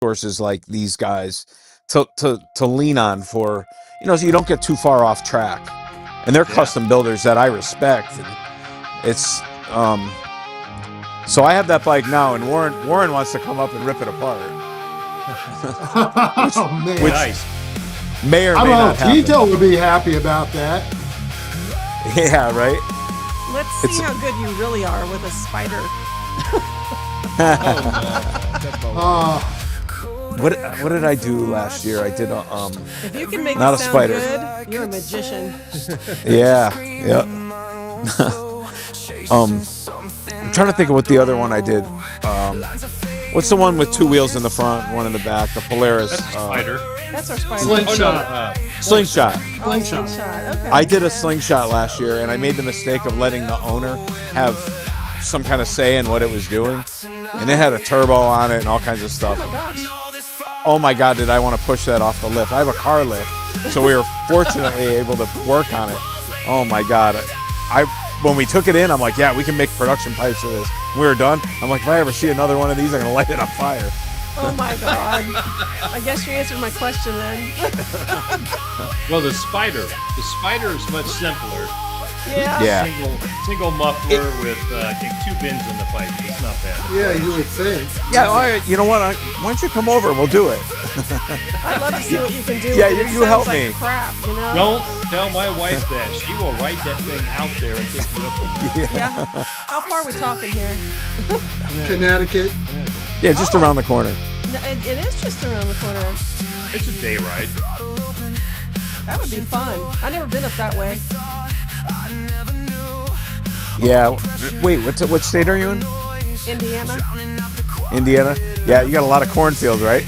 resources like these guys to lean on for, so you don't get too far off track. And they're custom builders that I respect. And it's so I have that bike now, and Warren wants to come up and rip it apart. Oh man, which Nice. may or I may don't know. not happen. Tito would be happy about that. Yeah, right. Let's see how good you really are with a spider. What did I do last year? I did If you can make not it a sound spider. good, you're a magician. Yeah. I'm trying to think of what the other one I did. What's the one with two wheels in the front, one in the back? The Polaris. That's a spider. That's our spider. Slingshot. Slingshot. Slingshot. Okay. I did a slingshot last year, and I made the mistake of letting the owner have some kind of say in what it was doing. And it had a turbo on it and all kinds of stuff. Oh my gosh. Oh my God, did I want to push that off the lift. I have a car lift, so we were fortunately able to work on it. Oh my God. When we took it in, I'm like, yeah, we can make production pipes of this. When we were done, I'm like, if I ever see another one of these, I'm going to light it on fire. Oh my God. I guess you answered my question then. Well, the spider is much simpler. Yeah. Single muffler with I think 2 bins in the pipe. It's not bad. Yeah, you would think. Yeah, all right, you know what? Why don't you come over? We'll do it. I'd love to see what you can do. Yeah, with it. you It help sounds me. like crap, you know? Don't tell my wife that. She will ride that thing out there and pick you up. Yeah. How far are we talking here? Connecticut. Yeah, just around the corner. No, it is just around the corner. It's a day ride. That would be fun. I've never been up that way. Yeah. Wait, what state are you in? Indiana? Indiana? Yeah, you got a lot of cornfields, right?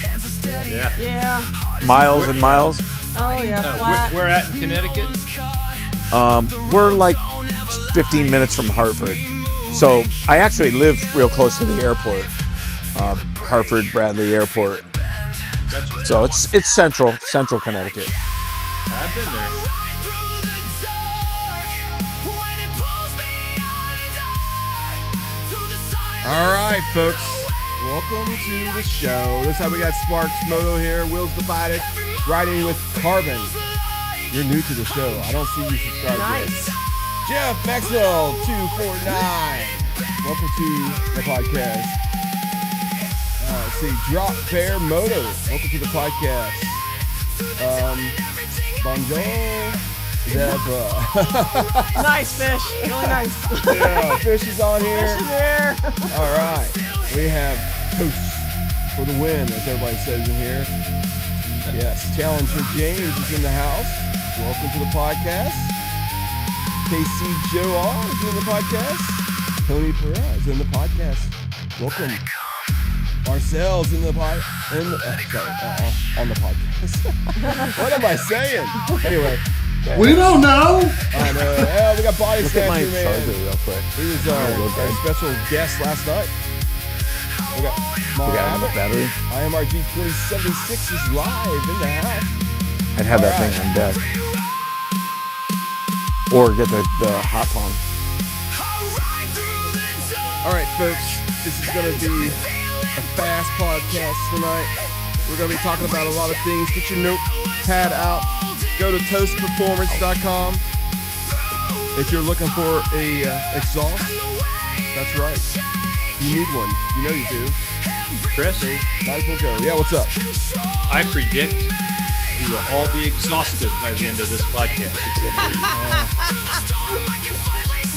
Yeah. Yeah. Miles and miles. Oh, yeah. Flat. Where at in Connecticut? We're like 15 minutes from Hartford. So I actually live real close to the airport. Hartford Bradley Airport. Gotcha. So it's central Connecticut. I've been there. All right, folks. Welcome to the show. This time we got Sparks Moto here, Wheels Divided, riding with Carbon. You're new to the show. I don't see you subscribed Nice. yet. Jeff Maxwell 249. Welcome to the podcast. Let's see, Drop Bear Moto. Welcome to the podcast. Bonjour, Zebra. Nice fish. Really nice. Yeah, Fish is on here. Fish is here. All right, we have TOCE for the win, as everybody says in here. Yes, Challenger James is in the house. Welcome to the podcast. KC Joe R is in the podcast. Tony Pereira is in the podcast. Welcome. Marcel's in the on the podcast. What am I saying? Anyway. We don't know. I know. Yeah, we got Body Look at my Snatcher, charger man. real quick. He was our special guest last night. We got We got enough battery. IMRG 2076 is live in the house. I'd have that thing on deck. Or get the hot phone. All right, folks, this is going to be a fast podcast tonight. We're going to be talking about a lot of things. Get your notepad out. Go to TOCEperformance.com. If you're looking for a exhaust, that's right. You need one. You know you do. Chris, Might as well go. Yeah, what's up? I predict we will all be exhausted by the end of this podcast.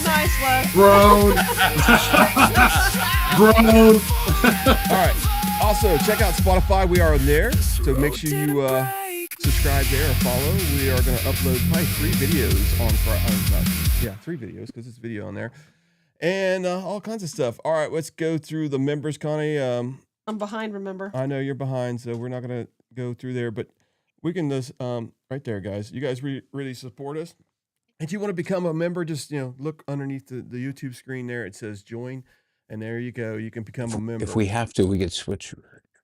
Nice, Les. Grown. Grown. All right. Also, check out Spotify. We are there. So make sure you subscribe there or follow. We are going to upload probably 3 videos on Friday. 3 videos because it's video on there. And all kinds of stuff. All right, let's go through the members, Connie. I'm behind, remember? I know you're behind, so we're not going to go through there. But we can just, right there, guys. You guys really support us. If you want to become a member, just look underneath the YouTube screen there. It says join. And there you go. You can become a member. If we have to, we could switch.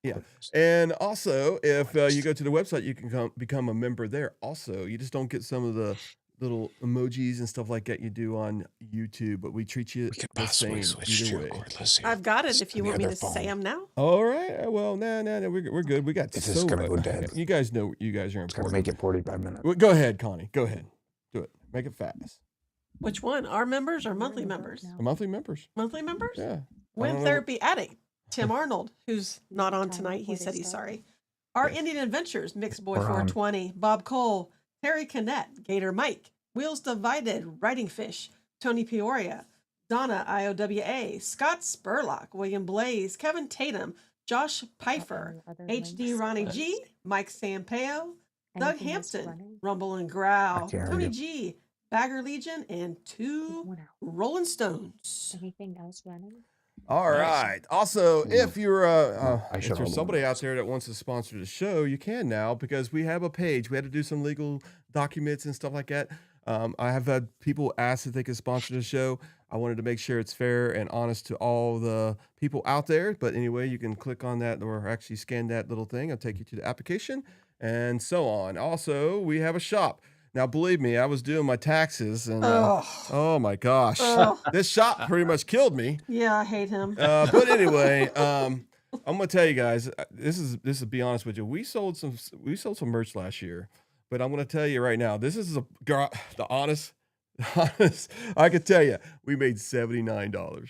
Yeah. And also, if you go to the website, you can become a member there. Also, you just don't get some of the little emojis and stuff like that you do on YouTube, but we treat you the same either way. I've got it if you want me to say them now. All right. Well, no, we're good. We got This is gonna go dead. You guys know you guys are It's gonna important. make it 45 minutes. Well, go ahead, Connie. Go ahead. Do it. Make it fast. Which one? Our members or monthly members? Monthly members. Monthly members? Yeah. Wind Therapy Addict. Tim Arnold, who's not on tonight. He said he's sorry. Our Indian Adventures, Mixed Boy 420, Bob Cole, Terry Kinnett, Gator Mike, Wheels Divided, Writing Fish, Tony Peoria, Donna IOWA, Scott Spurlock, William Blaze, Kevin Tatum, Josh Pfeiffer, HD Ronnie G, Mike Sampaio, Doug Hampton, Rumble and Growl, Tony G, Bagger Legion, and 2 Rolling Stones. Anything else running? All right. Also, if you're I should there's somebody out there that wants to sponsor the show, you can now because we have a page. We had to do some legal documents and stuff like that. I have had people ask if they could sponsor the show. I wanted to make sure it's fair and honest to all the people out there. But anyway, you can click on that or actually scan that little thing. I'll take you to the application and so on. Also, we have a shop. Now, believe me, I was doing my taxes and oh my gosh, this shop pretty much killed me. Yeah, I hate him. But anyway, I'm gonna tell you guys, this is to be honest with you. We sold some merch last year, but I'm gonna tell you right now, this is the honest. I could tell you, we made $79.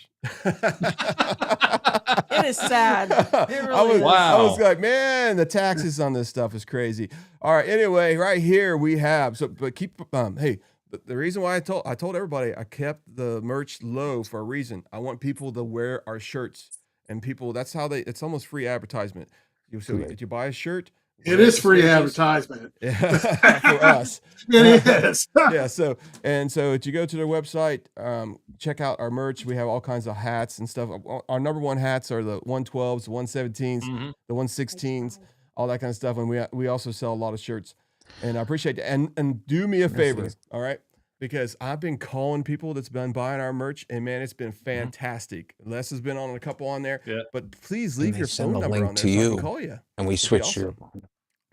It is sad. It really is. I was like, man, the taxes on this stuff is crazy. All right, anyway, right here we have but keep hey, the reason why I told everybody I kept the merch low for a reason. I want people to wear our shirts, and people that's how it's almost free advertisement. So if you buy a shirt. It is free advertisement. For us. It is. Yeah. So if you go to their website, check out our merch. We have all kinds of hats and stuff. Our number one hats are the 112s, the 117s, the 116s, all that kind of stuff. And we also sell a lot of shirts. And I appreciate it. And do me a favor, all right? Because I've been calling people that's been buying our merch, and man, it's been fantastic. Les has been on a couple on there. Yeah. But please leave your phone number on there so I can call you. And we switched your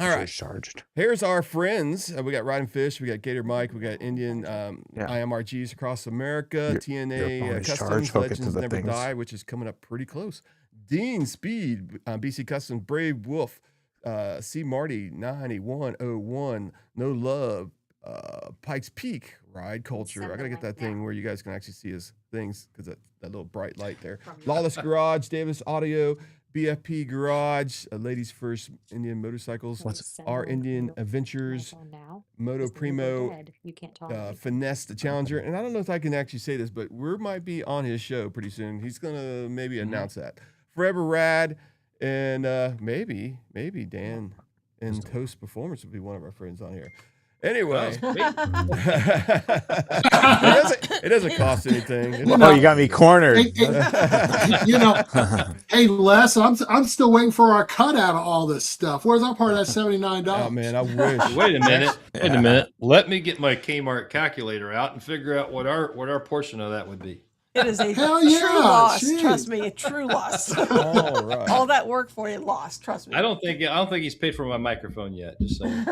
all right. Charged. Here's our friends. We got Riding Fish. We got Gator Mike. We got Indian IMRGs across America. TNA Customs. Legends Never Die, which is coming up pretty close. Dean Speed, BC Customs. Brave Wolf. C Marty 9101. No Love. Pikes Peak. Ride Culture. I gotta get that thing where you guys can actually see his things because that little bright light there. Lawless Garage. Davis Audio. BFP Garage, Ladies First Indian Motorcycles, Our Indian Adventures, Moto Primo, Finesse the Challenger. And I don't know if I can actually say this, but we might be on his show pretty soon. He's going to maybe announce that. Forever Rad, and maybe Dan and TOCE Performance would be one of our friends on here. Anyway, it doesn't cost anything. You got me cornered. Hey, Les, I'm still waiting for our cut out of all this stuff. Where's our part of that $79? Oh man, I wish. Wait a minute. Let me get my Kmart calculator out and figure out what our portion of that would be. It is a Hell true yeah, loss. geez. Trust me, a true loss. All right. All that work for you lost. Trust me. I don't think he's paid for my microphone yet. Just saying.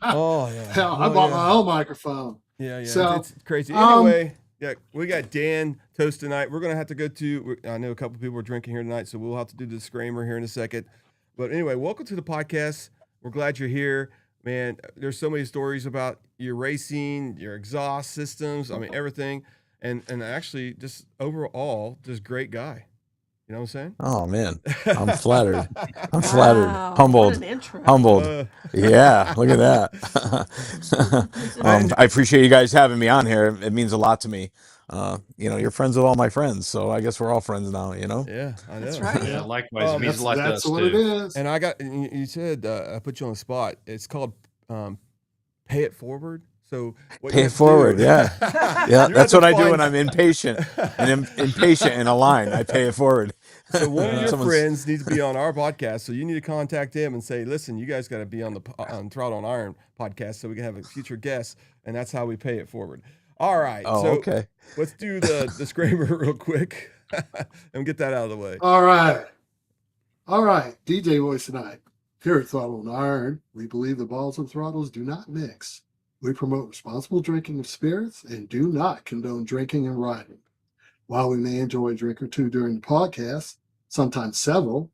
Oh yeah. Hell, I bought my own microphone. Yeah. So, it's crazy. Anyway, we got Dan TOCE tonight. We're gonna have to go to. I know a couple people are drinking here tonight, so we'll have to do the disclaimer here in a second. But anyway, welcome to the podcast. We're glad you're here, man. There's so many stories about your racing, your exhaust systems. I mean, everything. And actually, just overall, just great guy. You know what I'm saying? Oh man, I'm flattered. I'm flattered. Wow, Humbled. what an intro. Humbled. Yeah, look at that. I appreciate you guys having me on here. It means a lot to me. You're friends with all my friends, so I guess we're all friends now. Yeah, I know. That's right. Yeah, likewise. It means a lot to us That's what too. it is. And you said I put you on the spot. It's called Pay It Forward. So Pay it forward, yeah. Yeah, that's what I do when find- I'm impatient in a line. I pay it forward. So one of your Someone's- friends needs to be on our podcast. So you need to contact him and say, listen, you guys got to be on Throttle Iron podcast so we can have a future guest. And that's how we pay it forward. All right. Oh, so okay. Let's do the disclaimer real quick and get that out of the way. All right. DJ voice tonight. Here at Throttle Iron, we believe the balls and throttles do not mix. We promote responsible drinking of spirits and do not condone drinking and riding. While we may enjoy a drink or two during the podcast, sometimes several,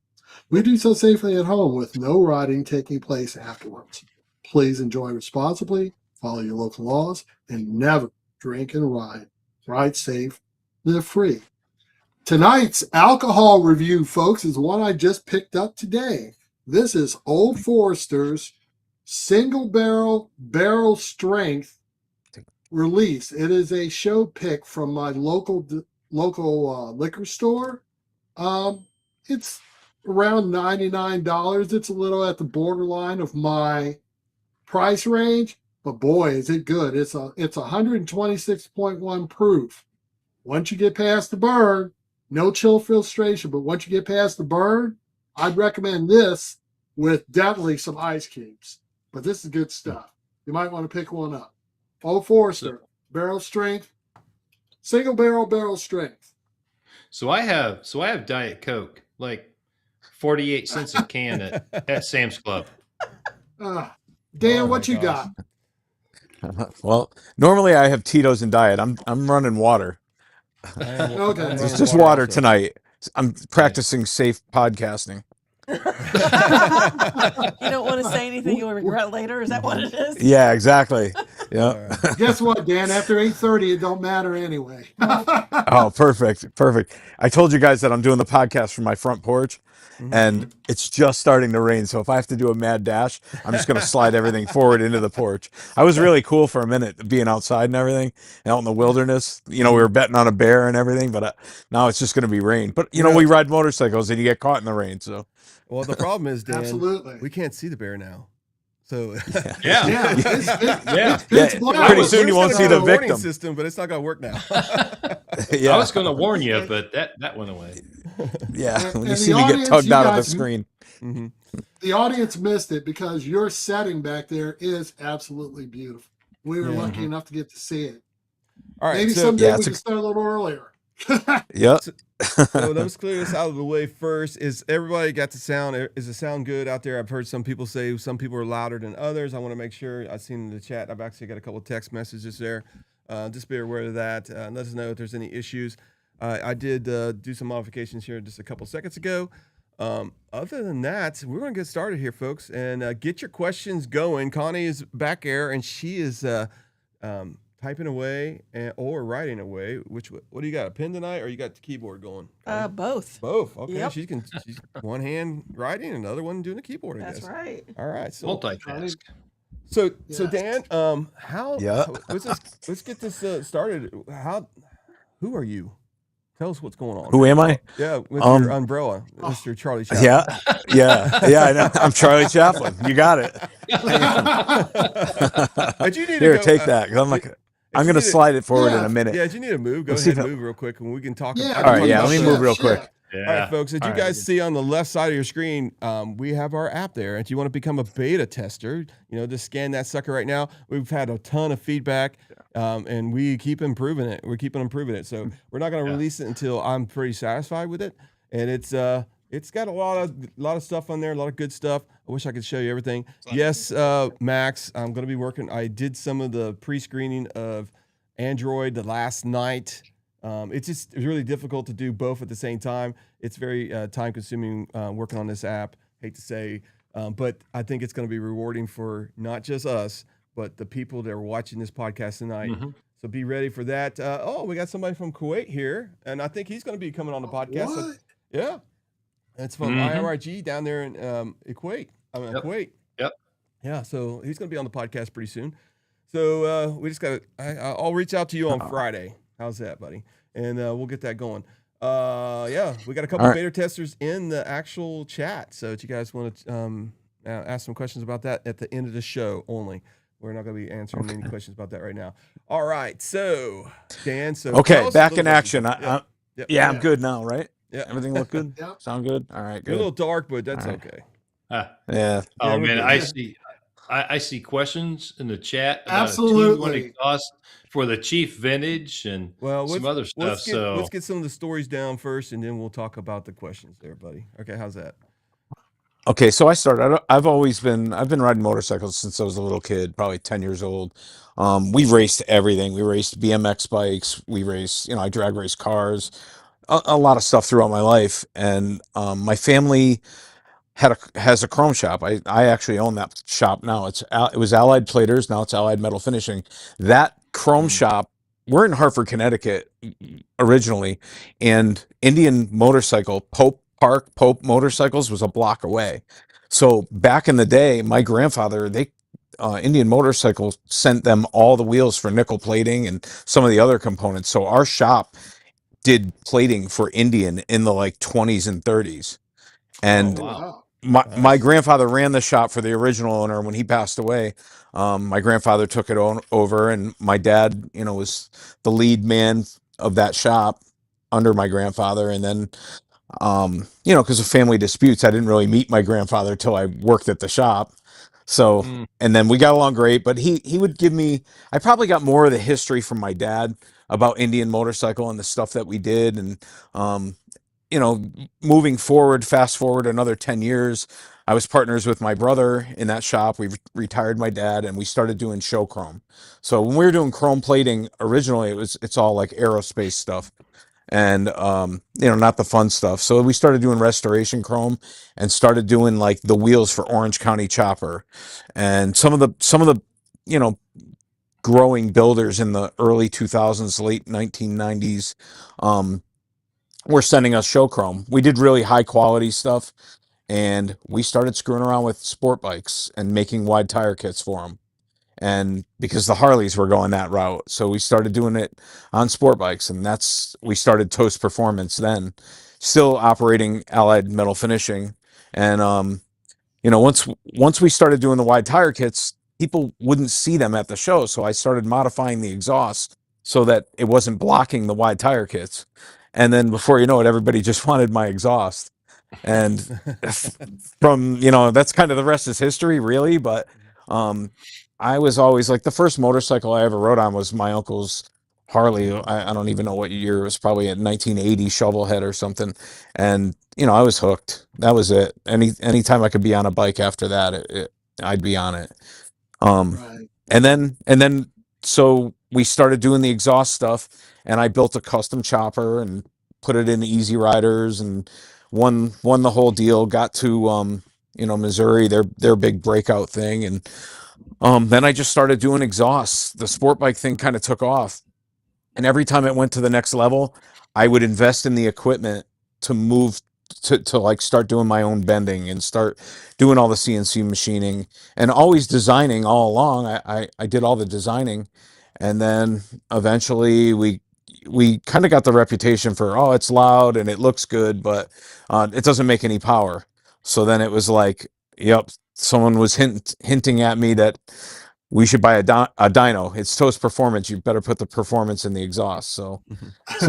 we do so safely at home with no riding taking place afterwards. Please enjoy responsibly, follow your local laws, and never drink and ride. Ride safe, live free. Tonight's alcohol review, folks, is one I just picked up today. This is Old Forester's single barrel strength release. It is a show pick from my local liquor store. It's around $99. It's a little at the borderline of my price range, but boy, is it good. It's 126.1 proof. Once you get past the burn, no chill filtration, but once you get past the burn, I'd recommend this with definitely some ice cubes. But this is good stuff. You might want to pick one up. Old Forester, barrel strength, single barrel strength. So I have Diet Coke, like 48 cents a can at Sam's Club. Dan, what you got? Well, normally I have Tito's and Diet. I'm running water. Okay. It's just water tonight. I'm practicing safe podcasting. You don't want to say anything you'll regret later. Is that what it is? Yeah, exactly. Yeah. Guess what, Dan? After 8:30, it don't matter anyway. Oh, perfect. I told you guys that I'm doing the podcast from my front porch, and it's just starting to rain. So if I have to do a mad dash, I'm just going to slide everything forward into the porch. I was really cool for a minute being outside and everything, out in the wilderness. You know, we were betting on a bear and everything, but now it's just going to be rain. But, you know, we ride motorcycles and you get caught in the rain. So, well, the problem is, Dan, absolutely, we can't see the bear now. So Yeah. It's Pretty soon you won't see the victim. System, but it's not going to work now. I was going to warn you, but that went away. Yeah, And you see the me get audience, tugged you out of the guys- screen. The audience missed it because your setting back there is absolutely beautiful. We were lucky enough to get to see it. All right, Maybe so, someday we can start a little earlier. Yep. So let's clear this out of the way first. Is everybody got the sound? Is the sound good out there? I've heard some people say some people are louder than others. I want to make sure. I've seen in the chat. I've actually got a couple of text messages there. Just be aware of that. Let us know if there's any issues. I did do some modifications here just a couple seconds ago. Other than that, we're going to get started here, folks, and get your questions going. Connie is back there, and she is typing away or writing away. What do you got? A pen tonight, or you got the keyboard going? Both. Both. Okay. Yep. She's one hand writing, another one doing the keyboard. I That's guess. right. All right. So Multitask. So Dan, how? Yeah. Let's get this started. Who are you? Tell us what's going on. Who am I? Yeah, with your umbrella, Mr. Charlie Chaplin. Yeah. I know. I'm Charlie Chaplin. You got it. But you need Here, to go, take that. 'Cause I'm going to slide it forward in a minute. Yeah, you need to move. Go Let's ahead see and if move real quick, and we can talk. Yeah, All right, let me move real quick. All right, folks, as you guys see on the left side of your screen, we have our app there. If you want to become a beta tester, just scan that sucker right now. We've had a ton of feedback, and we keep improving it. We're keeping improving it. So we're not going to release it until I'm pretty satisfied with it. And it's got a lot of stuff on there, a lot of good stuff. I wish I could show you everything. Yes, Max, I'm going to be working. I did some of the pre-screening of Android the last night. It's really difficult to do both at the same time. It's very time-consuming working on this app. Hate to say, but I think it's going to be rewarding for not just us, but the people that are watching this podcast tonight. So be ready for that. We got somebody from Kuwait here, and I think he's going to be coming on the podcast. What? Yeah, it's from IRIG down there in Kuwait. Kuwait. Yep. Yeah, so he's going to be on the podcast pretty soon. So we just got to. I'll reach out to you on Friday. How's that, buddy? And we'll get that going. We got a couple of beta testers in the actual chat. So if you guys want to ask some questions about that at the end of the show only. We're not going to be answering any questions about that right now. All right. So, Dan. Okay, back in action. I'm good now, right? Yeah. Everything look good? Yep. Sound good? All right, You're a good. little dark, but that's okay. Yeah. Oh man, I see questions in the chat about Absolutely. a cost for the Chief Vintage and some other stuff. Let's get some of the stories down first, and then we'll talk about the questions there, buddy. Okay, how's that? Okay, so I've been riding motorcycles since I was a little kid, probably 10 years old. We raced everything. We raced BMX bikes. We raced, I drag race cars, a lot of stuff throughout my life. And my family has a chrome shop. I actually own that shop now. It was Allied Platers, now it's Allied Metal Finishing. That chrome shop, we're in Hartford, Connecticut originally, and Indian Motorcycle, Pope Motorcycles was a block away. So back in the day, my grandfather, Indian Motorcycle sent them all the wheels for nickel plating and some of the other components. So our shop did plating for Indian in the like 20s and 30s. And Oh, wow. Wow. my grandfather ran the shop for the original owner. When he passed away, my grandfather took it over, and my dad, was the lead man of that shop under my grandfather. And then, because of family disputes, I didn't really meet my grandfather till I worked at the shop. So, and then we got along great, but he would give me, I probably got more of the history from my dad about Indian Motorcycle and the stuff that we did. And, moving forward, fast forward another 10 years, I was partners with my brother in that shop. We retired my dad, and we started doing show chrome. So when we were doing chrome plating originally, it's all like aerospace stuff and, not the fun stuff. So we started doing restoration chrome and started doing like the wheels for Orange County Chopper and some of the, growing builders in the early 2000s, late 1990s, were sending us show chrome. We did really high quality stuff, and we started screwing around with sport bikes and making wide tire kits for them. And because the Harleys were going that route, so we started doing it on sport bikes, and we started TOCE Performance then, still operating Allied Metal Finishing. And once we started doing the wide tire kits, people wouldn't see them at the show, so I started modifying the exhaust so that it wasn't blocking the wide tire kits. And then before you know it, everybody just wanted my exhaust. And from, that's kind of the rest is history, really. But I was always like, the first motorcycle I ever rode on was my uncle's Harley. I don't even know what year. It was probably a 1980 Shovelhead or something. And, I was hooked. That was it. Anytime I could be on a bike after that, I'd be on it. Right. And then, so we started doing the exhaust stuff, and I built a custom chopper and put it in Easy Riders and won the whole deal. Got to, Missouri, their big breakout thing. And, then I just started doing exhausts. The sport bike thing kind of took off. And every time it went to the next level, I would invest in the equipment to move to like start doing my own bending and start doing all the CNC machining and always designing all along. I did all the designing, and then eventually we kind of got the reputation for, oh, it's loud and it looks good, but it doesn't make any power. So then it was like, yep, someone was hinting at me that we should buy a dyno. It's TOCE Performance. You better put the performance in the exhaust. So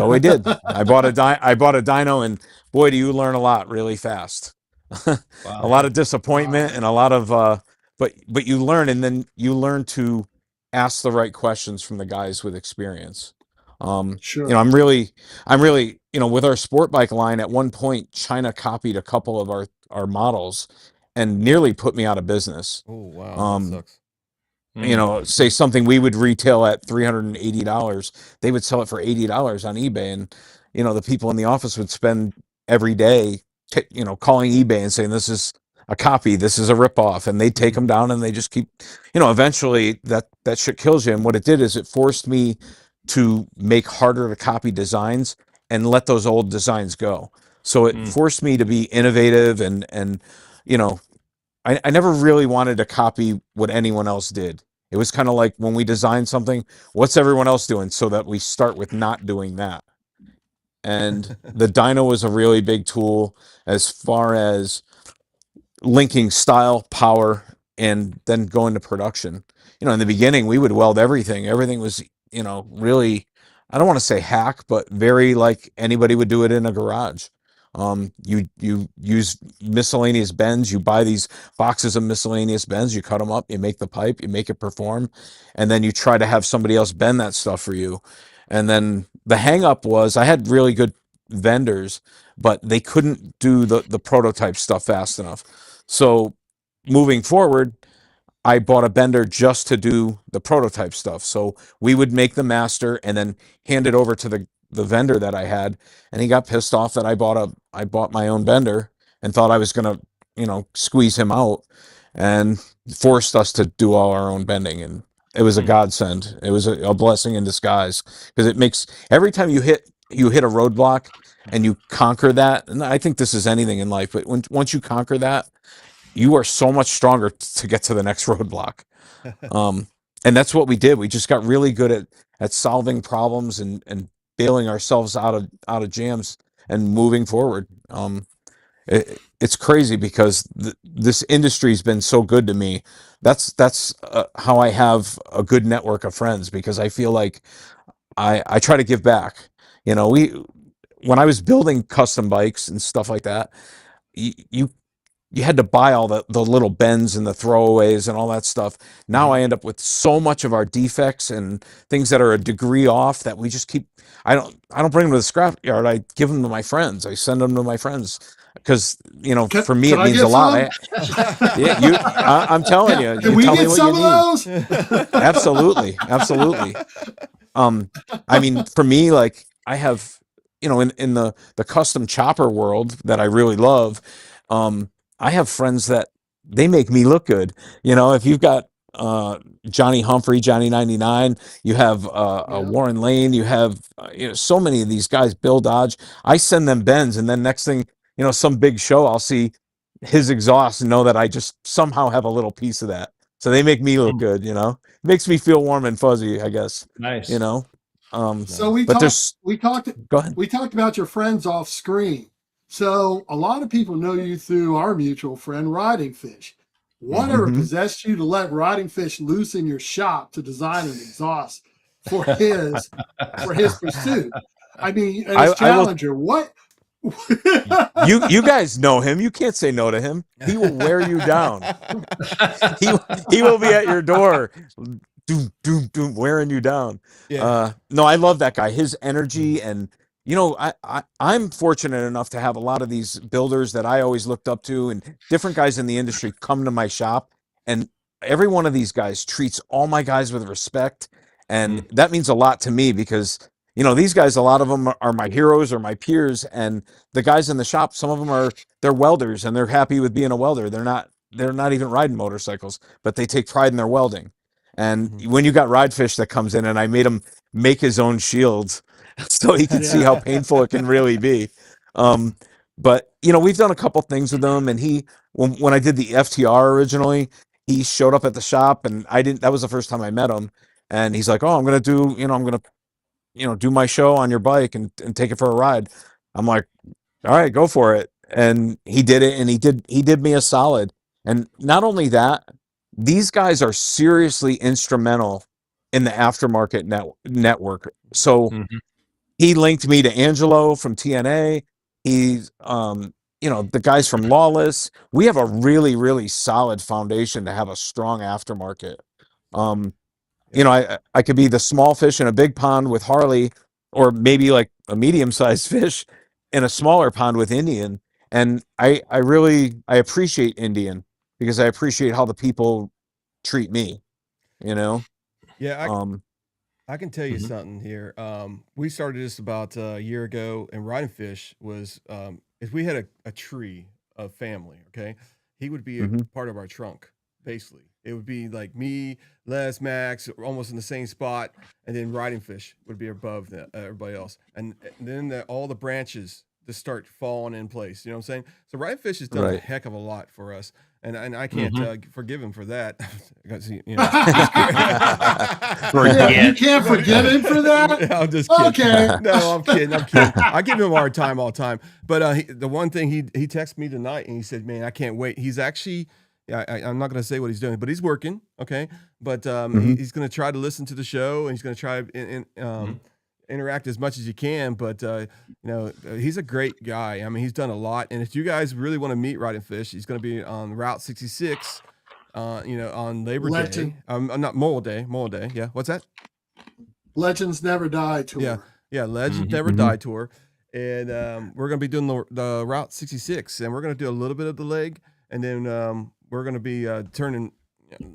we did. I bought a dyno, and boy, do you learn a lot really fast. Wow. A lot of disappointment and a lot of, but you learn, and then you learn to ask the right questions from the guys with experience. Sure. I'm really, with our sport bike line, at one point, China copied a couple of our models and nearly put me out of business. Oh, wow. That sucks. Say something we would retail at $380, they would sell it for $80 on eBay. And, the people in the office would spend every day, calling eBay and saying, this is a copy, this is a ripoff. And they take them down, and they just keep, eventually that shit kills you. And what it did is it forced me to make harder to copy designs and let those old designs go. So it forced me to be innovative and I never really wanted to copy what anyone else did. It was kind of like when we design something, what's everyone else doing, so that we start with not doing that. And the dyno was a really big tool as far as linking style, power, and then going to production. In the beginning, we would weld everything. Everything was, really, I don't want to say hack, but very like anybody would do it in a garage. You use miscellaneous bends. You buy these boxes of miscellaneous bends, you cut them up, you make the pipe, you make it perform, and then you try to have somebody else bend that stuff for you. And then the hang up was I had really good vendors, but they couldn't do the prototype stuff fast enough. So moving forward, I bought a bender just to do the prototype stuff. So we would make the master and then hand it over to the vendor that I had, and he got pissed off that I bought my own bender and thought I was gonna, squeeze him out, and forced us to do all our own bending. And it was a godsend. It was a blessing in disguise, because it makes every time you hit a roadblock and you conquer that. And I think this is anything in life, but once you conquer that, you are so much stronger to get to the next roadblock. And that's what we did. We just got really good at solving problems and bailing ourselves out of jams and moving forward. It's crazy because this industry's been so good to me. That's how I have a good network of friends, because I feel like I try to give back. When I was building custom bikes and stuff like that, you had to buy all the little bends and the throwaways and all that stuff. Now I end up with so much of our defects and things that are a degree off that we just keep. I don't bring them to the scrap yard. I give them to my friends. I send them to my friends, because for me it means a lot. I'm telling you. Can You we tell me get what some you of need. those? Absolutely. I mean, for me, like, I have, in the custom chopper world that I really love, I have friends that they make me look good. If you've got Johnny Humphrey, Johnny 99, you have Warren Lane, you have so many of these guys, Bill Dodge. I send them bends, and then next thing, some big show, I'll see his exhaust and know that I just somehow have a little piece of that. So they make me look good. It makes me feel warm and fuzzy, I guess. Nice. So we But talked go ahead. we talked about your friends off screen. So a lot of people know you through our mutual friend Riding Fish. Whatever possessed you to let Riding Fish loose in your shop to design an exhaust for his pursuit? I mean, and his Challenger. What? You guys know him. You can't say no to him. He will wear you down. He will be at your door, doom, wearing you down. Yeah. No, I love that guy. His energy, and I'm fortunate enough to have a lot of these builders that I always looked up to, and different guys in the industry come to my shop, and every one of these guys treats all my guys with respect, and that means a lot to me, because these guys, a lot of them are my heroes or my peers, and the guys in the shop, some of them they're welders, and they're happy with being a welder. They're not even riding motorcycles, but they take pride in their welding. And when you got Ride Fish that comes in, and I made him make his own shields so he can see how painful it can really be. But we've done a couple things with him, and when I did the FTR originally, he showed up at the shop, and that was the first time I met him, and he's like, "Oh, I'm going to do my show on your bike and take it for a ride." I'm like, "All right, go for it." And he did it, and he did me a solid. And not only that, these guys are seriously instrumental in the aftermarket network. So he linked me to Angelo from TNA. He's the guys from Lawless. We have a really, really solid foundation to have a strong aftermarket. I could be the small fish in a big pond with Harley, or maybe like a medium-sized fish in a smaller pond with Indian. And I appreciate Indian, because I appreciate how the people treat me, Yeah. I can tell you something here. We started this about a year ago, and Riding Fish was, if we had a tree of family, okay, he would be a part of our trunk, basically. It would be like me, Les, Max, almost in the same spot, and then Riding Fish would be above everybody else. And then all the branches just start falling in place. You know what I'm saying? So Riding Fish has done a heck of a lot for us. And I can't forgive him for that. You can't forgive him for that? I'm just kidding. Okay. No, I'm kidding. I give him a hard time all the time. But the one thing he texted me tonight, and he said, "Man, I can't wait." He's actually, I'm not going to say what he's doing, but he's working. Okay. But he's going to try to listen to the show, and he's going to try interact as much as you can. But he's a great guy. I mean, he's done a lot. And if you guys really want to meet Riding Fish, he's going to be on Route 66 on Labor Day. Not Memorial Day. Yeah. What's that? Legends Never Die tour. Yeah. Legends Never Die tour. And we're going to be doing the Route 66, and we're going to do a little bit of the leg. and then we're going to be turning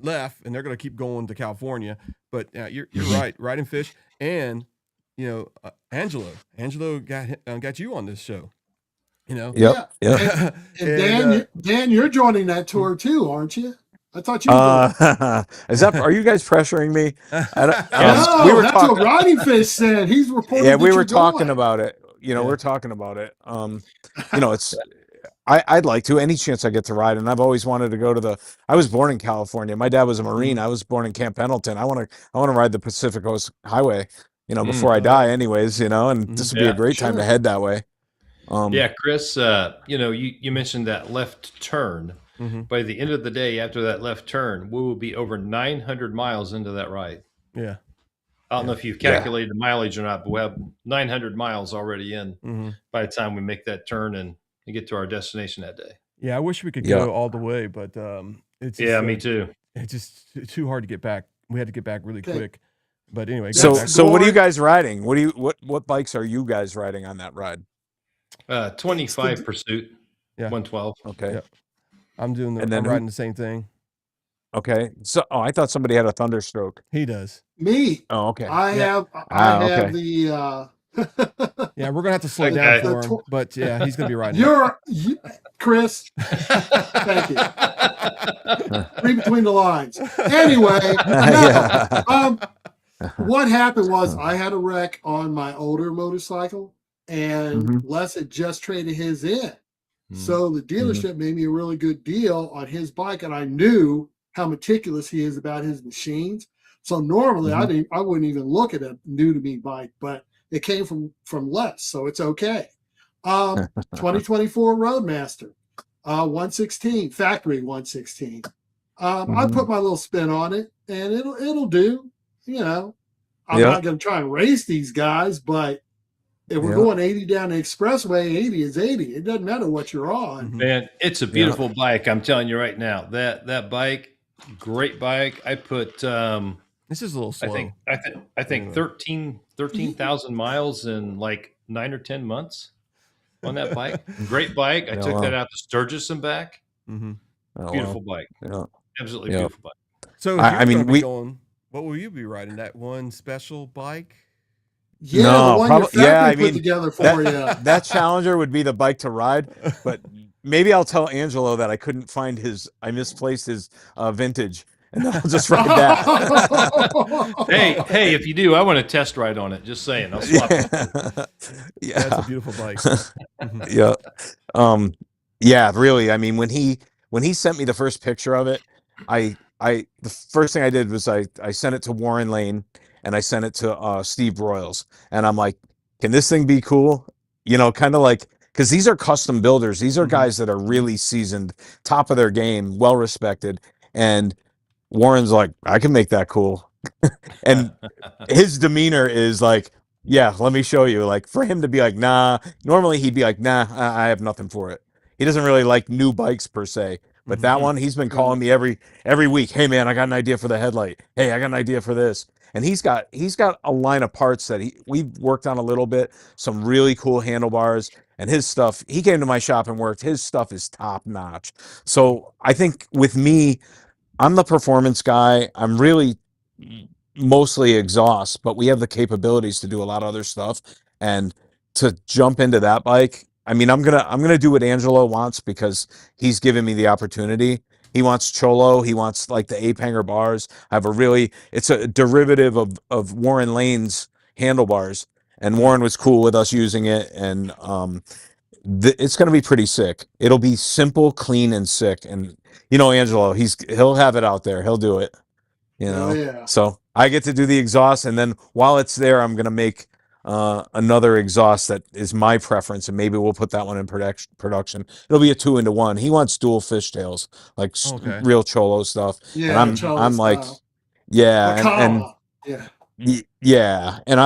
left, and they're going to keep going to California. But you're right, riding fish, and Angelo got you on this show. Yep. Yeah. Yep. And Dan, you're joining that tour too, aren't you? I thought you were doing it. Are you guys pressuring me? No, we were that's talking. what Riding Fish said. He's reporting. Yeah, we that were you're talking going. about it. We're talking about it. It's. I'd like to any chance I get to ride, and I've always wanted to go to I was born in California. My dad was a Marine. I was born in Camp Pendleton. I want to ride the Pacific Coast Highway, before I die, anyways. And this would be a great time to head that way. Chris, you mentioned that left turn. By the end of the day, after that left turn, we will be over 900 miles into that ride. Yeah. I don't know if you've calculated the mileage or not, but we have 900 miles already in by the time we make that turn and get to our destination that day. Yeah, I wish we could go all the way, but it's just, me too. It's just too hard to get back. We had to get back really quick. But anyway, so what are you guys riding? What bikes are you guys riding on that ride? 25 Pursuit, 112. Okay. Yep. I'm riding the same thing. Okay. So, I thought somebody had a Thunderstroke. He does. Me. Oh, okay. I have the. Yeah, we're gonna have to slow down for him, but yeah, he's gonna be riding. Chris. Thank you. Read between the lines. Anyway, what happened was I had a wreck on my older motorcycle, and Les had just traded his in. So the dealership made me a really good deal on his bike, and I knew how meticulous he is about his machines. So normally I wouldn't even look at a new to me bike, but it came from Les, so it's okay. 2024 Roadmaster, 116, factory 116. I put my little spin on it, and it'll do. I'm not going to try and race these guys, but if we're going 80 down the expressway, 80 is 80. It doesn't matter what you're on. Man, it's a beautiful bike. I'm telling you right now. That bike, great bike. I put this is a little slow. I think 13,000 miles in like 9 or 10 months on that bike. Great bike. I took that out to Sturgis and back. Beautiful bike. Yeah. Absolutely beautiful bike. So what will you be riding? That one special bike? Yeah, the one your factory put together for you. That Challenger would be the bike to ride, but maybe I'll tell Angelo that I misplaced his vintage, and then I'll just ride that. hey, if you do, I want to test ride on it. Just saying, I'll swap it. Yeah, that's a beautiful bike. Really. I mean, when he sent me the first picture of it, the first thing I did was I sent it to Warren Lane. And I sent it to Steve Broyles, and I'm like, "Can this thing be cool?" Kind of like, because these are custom builders. These are guys that are really seasoned, top of their game, well respected. And Warren's like, "I can make that cool," and his demeanor is like, "Yeah, let me show you." Like for him to be like, "Nah," normally he'd be like, "Nah, I have nothing for it." He doesn't really like new bikes per se. But that one, he's been calling me every week. "Hey man, I got an idea for the headlight. Hey, I got an idea for this." And he's got a line of parts that we've worked on a little bit, some really cool handlebars, and his stuff. He came to my shop and worked. His stuff is top notch. So I think with me, I'm the performance guy. I'm really mostly exhaust, but we have the capabilities to do a lot of other stuff. And to jump into that bike, I mean, I'm gonna do what Angelo wants because he's given me the opportunity. He wants Cholo. He wants like the ape hanger bars. It's a derivative of Warren Lane's handlebars, and Warren was cool with us using it. And it's going to be pretty sick. It'll be simple, clean, and sick. And Angelo, he'll have it out there. He'll do it. So I get to do the exhaust, and then while it's there, I'm going to make another exhaust that is my preference, and maybe we'll put that one in production. It'll be a 2-into-1. He wants dual fishtails, like real Cholo stuff. Yeah, and I'm like, yeah, and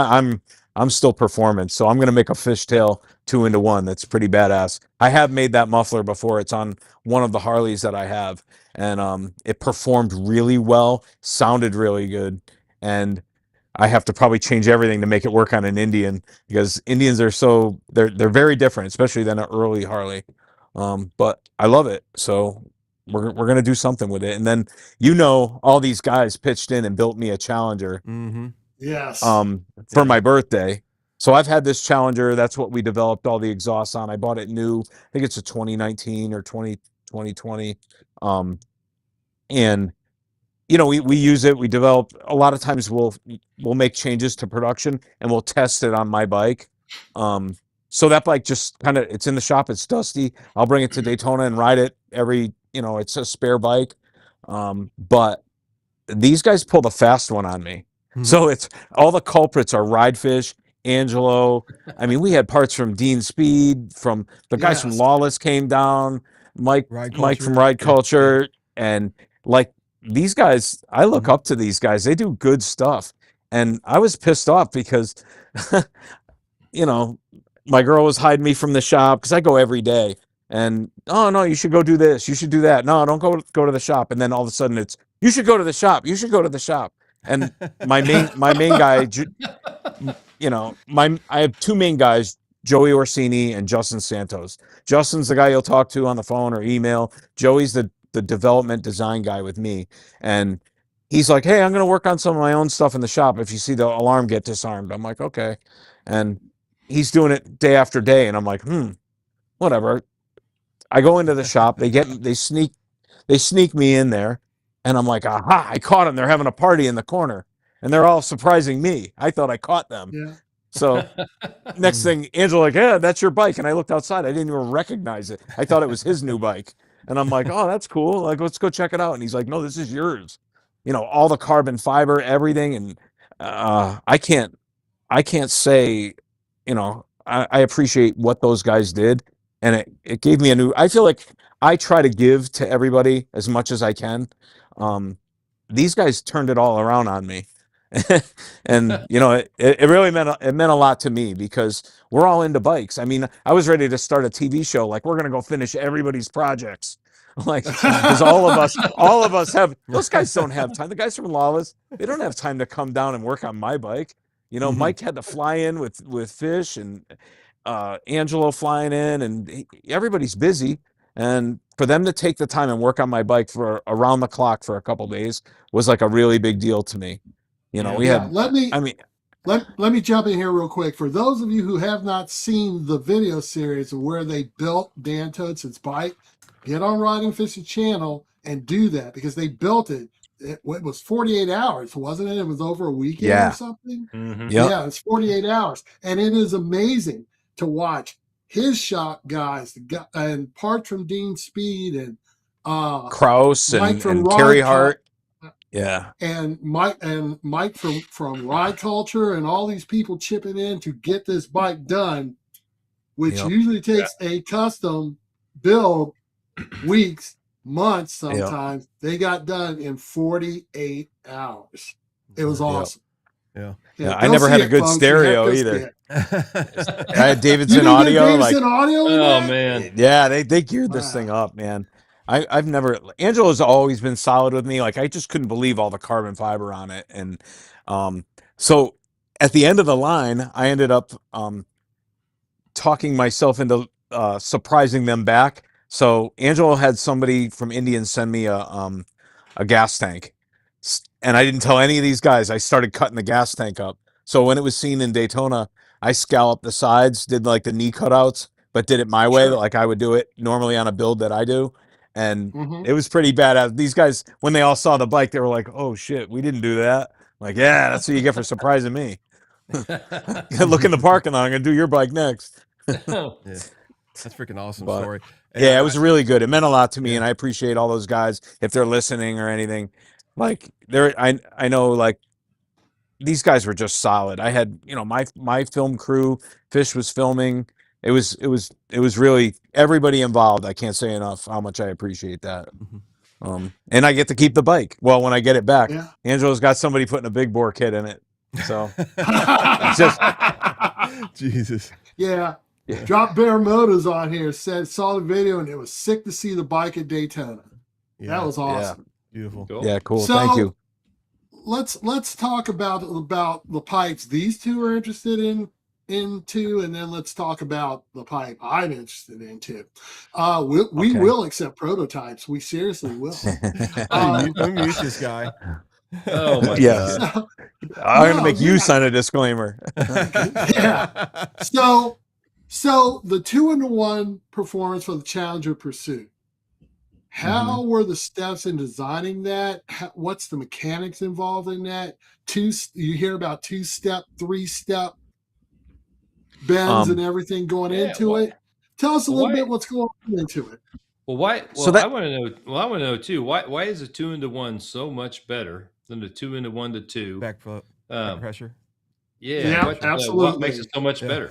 I'm still performance, so I'm gonna make a fishtail 2-into-1. That's pretty badass. I have made that muffler before. It's on one of the Harleys that I have, and it performed really well, sounded really good, and I have to probably change everything to make it work on an Indian, because Indians they're very different, especially than an early Harley. But I love it. So we're going to do something with it. And then, all these guys pitched in and built me a Challenger. Mm-hmm. Yes. For my birthday. So I've had this Challenger. That's what we developed all the exhausts on. I bought it new. I think it's a 2019 or 2020. And we use it. We develop, a lot of times we'll make changes to production and we'll test it on my bike. So that bike just kind of, it's in the shop. It's dusty. I'll bring it to Daytona and ride it it's a spare bike. But these guys pulled a fast one on me. Mm-hmm. So it's all the culprits are Ridefish, Angelo. I mean, we had parts from Dean Speed, from the guys from Lawless came down, Mike from Ride Culture, and like these guys, I look up to these guys. They do good stuff. And I was pissed off because, my girl was hiding me from the shop because I go every day. And, oh, no, you should go do this. You should do that. No, don't go to the shop. And then all of a sudden it's, you should go to the shop. You should go to the shop. And my main guy, I have two main guys, Joey Orsini and Justin Santos. Justin's the guy you'll talk to on the phone or email. Joey's the development design guy with me. And he's like, hey, I'm going to work on some of my own stuff in the shop. If you see the alarm get disarmed, I'm like, okay. And he's doing it day after day. And I'm like, whatever. I go into the shop. They sneak me in there. And I'm like, aha, I caught them. They're having a party in the corner. And they're all surprising me. I thought I caught them. Yeah. So next thing, Angela like, yeah, that's your bike. And I looked outside. I didn't even recognize it. I thought it was his new bike. And I'm like, oh, that's cool. Like, let's go check it out. And he's like, no, this is yours. All the carbon fiber, everything. And I can't say, I appreciate what those guys did. And it gave me I feel like I try to give to everybody as much as I can. These guys turned it all around on me. And, it really meant a lot to me because we're all into bikes. I mean, I was ready to start a TV show. Like, we're going to go finish everybody's projects. Like, because all of us have, those guys don't have time. The guys from Lawless, they don't have time to come down and work on my bike. Mike had to fly in with Fish and Angelo flying in, and everybody's busy. And for them to take the time and work on my bike for around the clock for a couple days was like a really big deal to me. Let me jump in here real quick. For those of you who have not seen the video series of where they built Dan Totes's bike, get on Riding Fish's channel and do that, because they built it. It was 48 hours, wasn't it? It was over a weekend or something. Mm-hmm. Yep. Yeah, it's 48 hours. And it is amazing to watch his shop guys and parts from Dean Speed and Kraus and Kerry Hart. Yeah. And Mike from Ride Culture and all these people chipping in to get this bike done, which usually takes a custom build weeks, months sometimes. They got done in 48 hours. It was awesome. Yeah. I never had a good stereo either. I had Davidson audio. Oh man. Yeah, they geared this thing up, man. I've never, Angela's always been solid with me. Like, I just couldn't believe all the carbon fiber on it. And so at the end of the line, I ended up talking myself into surprising them back. So Angelo had somebody from Indian send me a gas tank. And I didn't tell any of these guys. I started cutting the gas tank up. So when it was seen in Daytona, I scalloped the sides, did like the knee cutouts, but did it my way, like I would do it normally on a build that I do. And it was pretty badass. These guys, when they all saw the bike, they were like, oh shit, we didn't do that. Like, yeah, that's what you get for surprising me. Look in the parking lot. I'm going to do your bike next. That's freaking awesome story. And yeah, it was really good. It meant a lot to me, and I appreciate all those guys if they're listening or anything. Like, I know, like, these guys were just solid. I had, my film crew. Fish was filming. It was really everybody involved. I can't say enough how much I appreciate that. And I get to keep the bike. Well, when I get it back, Angelo's got somebody putting a big bore kit in it. So it's just Jesus. Yeah. Drop Bear Motors on here saw the video, and it was sick to see the bike at Daytona. That was awesome. Beautiful. Cool. Yeah, cool. So, thank you. Let's talk about the pipes these two are interested in into, and then let's talk about the pipe I'm interested in too. We will accept prototypes. We seriously will. Let me mute this guy. Oh my Yes. God. I'm going to make you sign a disclaimer. Yeah. So the 2-in-1 performance for the Challenger Pursuit. How were the steps in designing that? What's the mechanics involved in that? You hear about 2-step, 3-step bends and everything going into it. Tell us a little bit what's going on into it. Well, why? Well, I want to know. Well, I want to know too. Why is a 2-in-1 so much better than the 2-in-1 to 2 back pressure? Yeah, absolutely. What makes it so much better?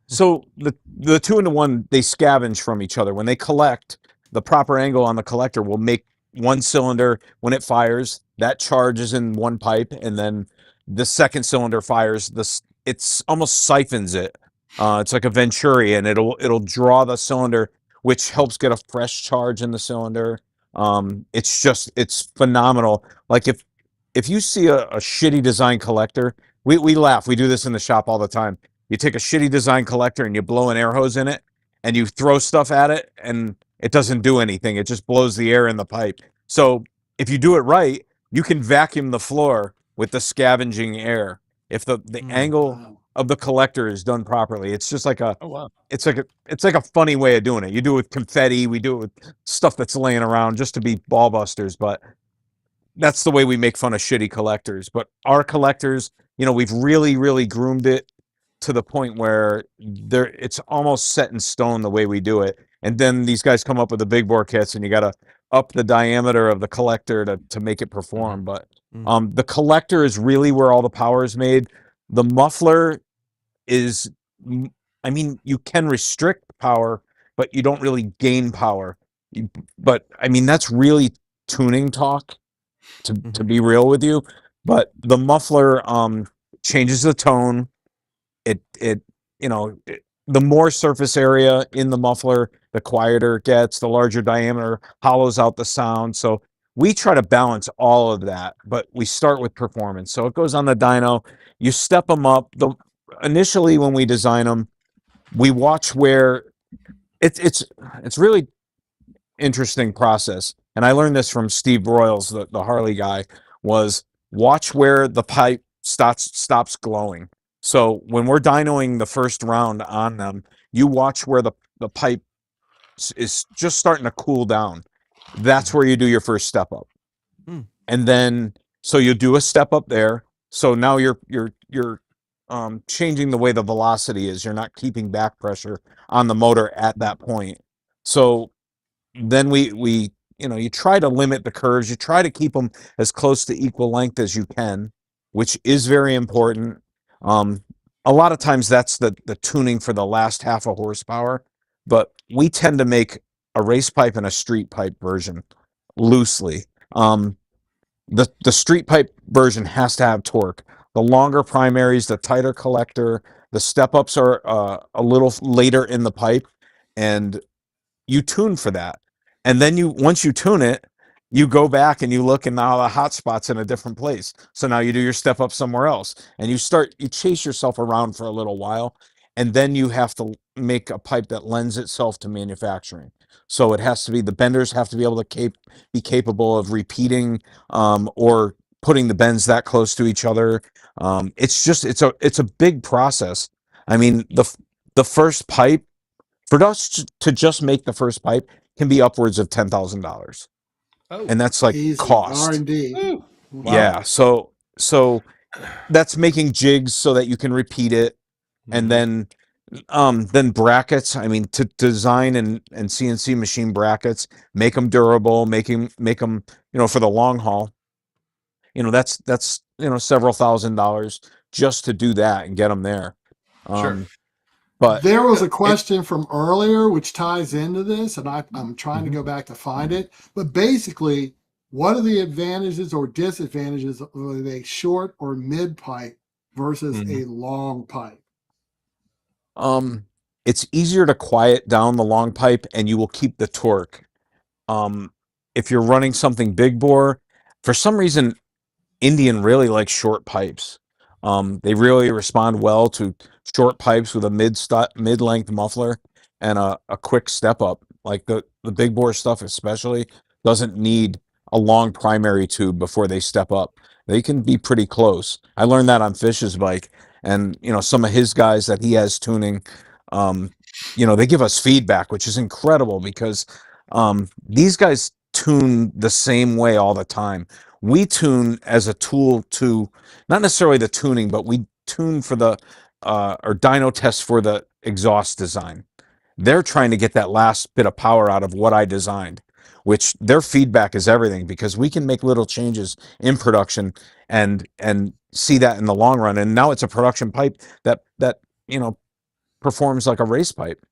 So the 2-in-1, they scavenge from each other. When they collect, the proper angle on the collector will make one cylinder. When it fires, that charges in one pipe, and then the second cylinder fires. It's almost siphons it. It's like a Venturi, and it'll draw the cylinder, which helps get a fresh charge in the cylinder. It's phenomenal. Like if you see a shitty design collector, we laugh. We do this in the shop all the time. You take a shitty design collector and you blow an air hose in it and you throw stuff at it and it doesn't do anything. It just blows the air in the pipe. So if you do it right, you can vacuum the floor with the scavenging air. If the angle of the collector is done properly, it's just like it's like a funny way of doing it. You do it with confetti. We do it with stuff that's laying around just to be ball busters, but that's the way we make fun of shitty collectors. But our collectors, we've really, really groomed it to the point where it's almost set in stone the way we do it. And then these guys come up with the big bore kits, and you got to up the diameter of the collector to make it perform. But the collector is really where all the power is made. The muffler is, you can restrict power, but you don't really gain power. But that's really tuning talk, to be real with you. But the muffler changes the tone. The more surface area in the muffler, the quieter it gets, the larger diameter hollows out the sound. So we try to balance all of that, but we start with performance. So it goes on the dyno. You step them up. Initially, when we design them, we watch where it's really interesting process. And I learned this from Steve Broyles, the Harley guy, was watch where the pipe stops glowing. So when we're dynoing the first round on them, you watch where the pipe is just starting to cool down. That's where you do your first step up. And then, so you do a step up there. So now you're changing the way the velocity is. You're not keeping back pressure on the motor at that point. So then you try to limit the curves. You try to keep them as close to equal length as you can, which is very important. A lot of times that's the tuning for the last half a horsepower, but we tend to make a race pipe and a street pipe version loosely. The street pipe version has to have torque. The longer primaries, the tighter collector, the step ups are a little later in the pipe, and you tune for that. And then once you tune it, you go back and you look, and now the hot spot's in a different place. So now you do your step up somewhere else, and you chase yourself around for a little while, and then you have to make a pipe that lends itself to manufacturing. So it has to be, the benders have to be able to be capable of repeating or putting the bends that close to each other. It's a big process. The first pipe, for us to just make the first pipe, can be upwards of $10,000. And that's like easy. cost. R&D. Wow. Yeah. So that's making jigs so that you can repeat it. And then brackets. To design and CNC machine brackets, make them durable, make them, for the long haul. That's several $1,000s just to do that and get them there. Sure. But there was a question from earlier which ties into this, and I'm trying to go back to find it. But basically, what are the advantages or disadvantages of a short or mid pipe versus a long pipe? It's easier to quiet down the long pipe, and you will keep the torque. If you're running something big bore, for some reason, Indian really likes short pipes. They really respond well to short pipes with a mid-length muffler and a quick step up. Like the big bore stuff especially doesn't need a long primary tube before they step up. They can be pretty close. I learned that on Fish's bike, and some of his guys that he has tuning, they give us feedback, which is incredible because these guys tune the same way all the time. We tune as a tool to not necessarily the tuning, but we tune for the or dyno test for the exhaust design. They're trying to get that last bit of power out of what I designed, which their feedback is everything, because we can make little changes in production and see that in the long run. And now it's a production pipe that performs like a race pipe,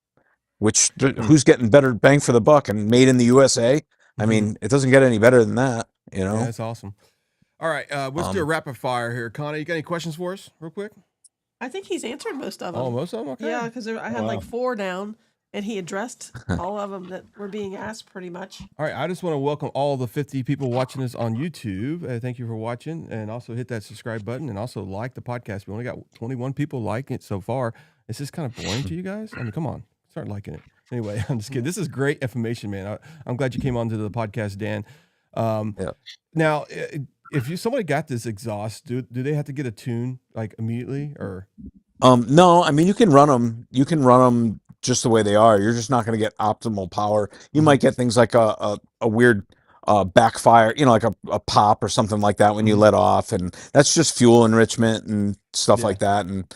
which who's getting better bang for the buck and made in the USA? I mean, it doesn't get any better than that, Yeah, that's awesome. All right, let's do a rapid fire here. Connor, you got any questions for us real quick? I think he's answered most of them. Oh, most of them? Okay. Yeah, because I had like 4 down, and he addressed all of them that were being asked pretty much. All right, I just want to welcome all the 50 people watching us on YouTube. Thank you for watching, and also hit that subscribe button, and also like the podcast. We only got 21 people liking it so far. Is this kind of boring to you guys? I mean, come on, start liking it. Anyway, I'm just kidding. This is great information, man. I'm glad you came onto the podcast, Dan. Now, if somebody got this exhaust, do they have to get a tune like immediately, or? No, I mean, you can run them. You can run them just the way they are. You're just not going to get optimal power. You might get things like a weird backfire, like a pop or something like that when you let off, and that's just fuel enrichment and stuff like that. And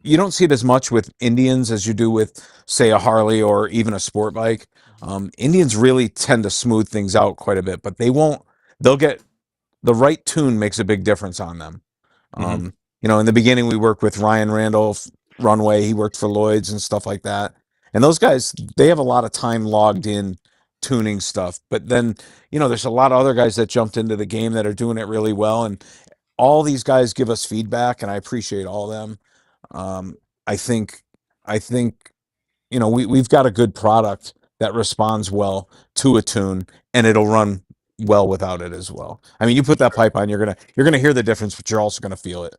you don't see it as much with Indians as you do with, say, a Harley or even a sport bike. Indians really tend to smooth things out quite a bit, but they'll get the right tune makes a big difference on them. In the beginning, we worked with Ryan Randolph Runway. He worked for Lloyd's and stuff like that. And those guys, they have a lot of time logged in tuning stuff. But then, there's a lot of other guys that jumped into the game that are doing it really well. And all these guys give us feedback, and I appreciate all of them. I think, we've got a good product that responds well to a tune, and it'll run well without it as well. I mean, you put that pipe on, you're gonna hear the difference, but you're also gonna feel it.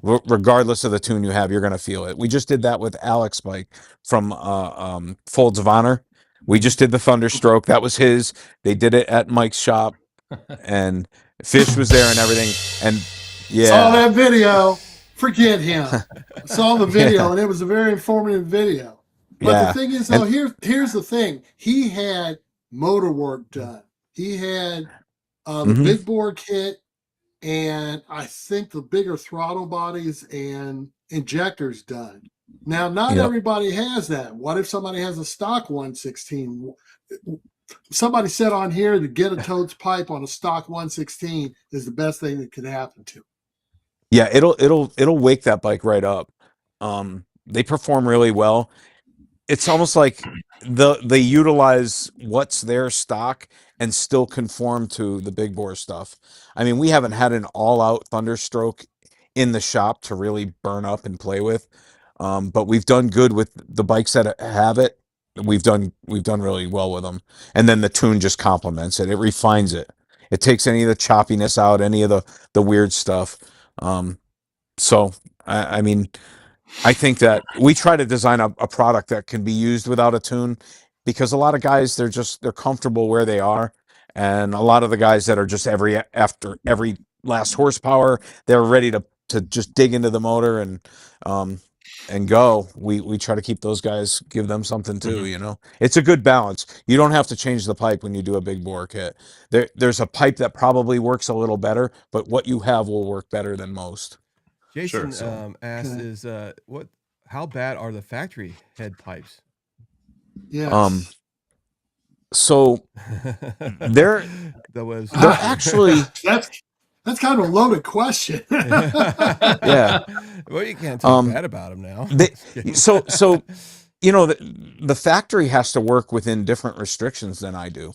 Regardless of the tune you have, you're gonna feel it. We just did that with Alex bike from Folds of Honor. We just did the Thunderstroke. That was his. They did it at Mike's shop, and Fish was there and everything. And saw that video. Forget him. Saw the video, and it was a very informative video. But the thing is, though, here's the thing. He had motor work done. He had the big bore kit, and I think the bigger throttle bodies and injectors done. Now, not everybody has that. What if somebody has a stock 116? Somebody said on here to get a TOCE pipe on a stock 116 is the best thing that could happen to it. Yeah, it'll wake that bike right up. They perform really well. It's almost like they utilize what's their stock and still conform to the big bore stuff. I mean, we haven't had an all-out Thunderstroke in the shop to really burn up and play with, but we've done good with the bikes that have it. We've done really well with them, and then the tune just complements it. It refines it. It takes any of the choppiness out, any of the weird stuff. So I mean, I think that we try to design a product that can be used without a tune, because a lot of guys, they're comfortable where they are. And a lot of the guys that are just after every last horsepower, they're ready to just dig into the motor and go. We try to keep those guys, give them something too, It's a good balance. You don't have to change the pipe when you do a big bore kit. There's a pipe that probably works a little better, but what you have will work better than most. Jason asked, how bad are the factory head pipes? Yes. So they're actually that's kind of a loaded question. Yeah. Well, you can't talk bad about them now. So the factory has to work within different restrictions than I do.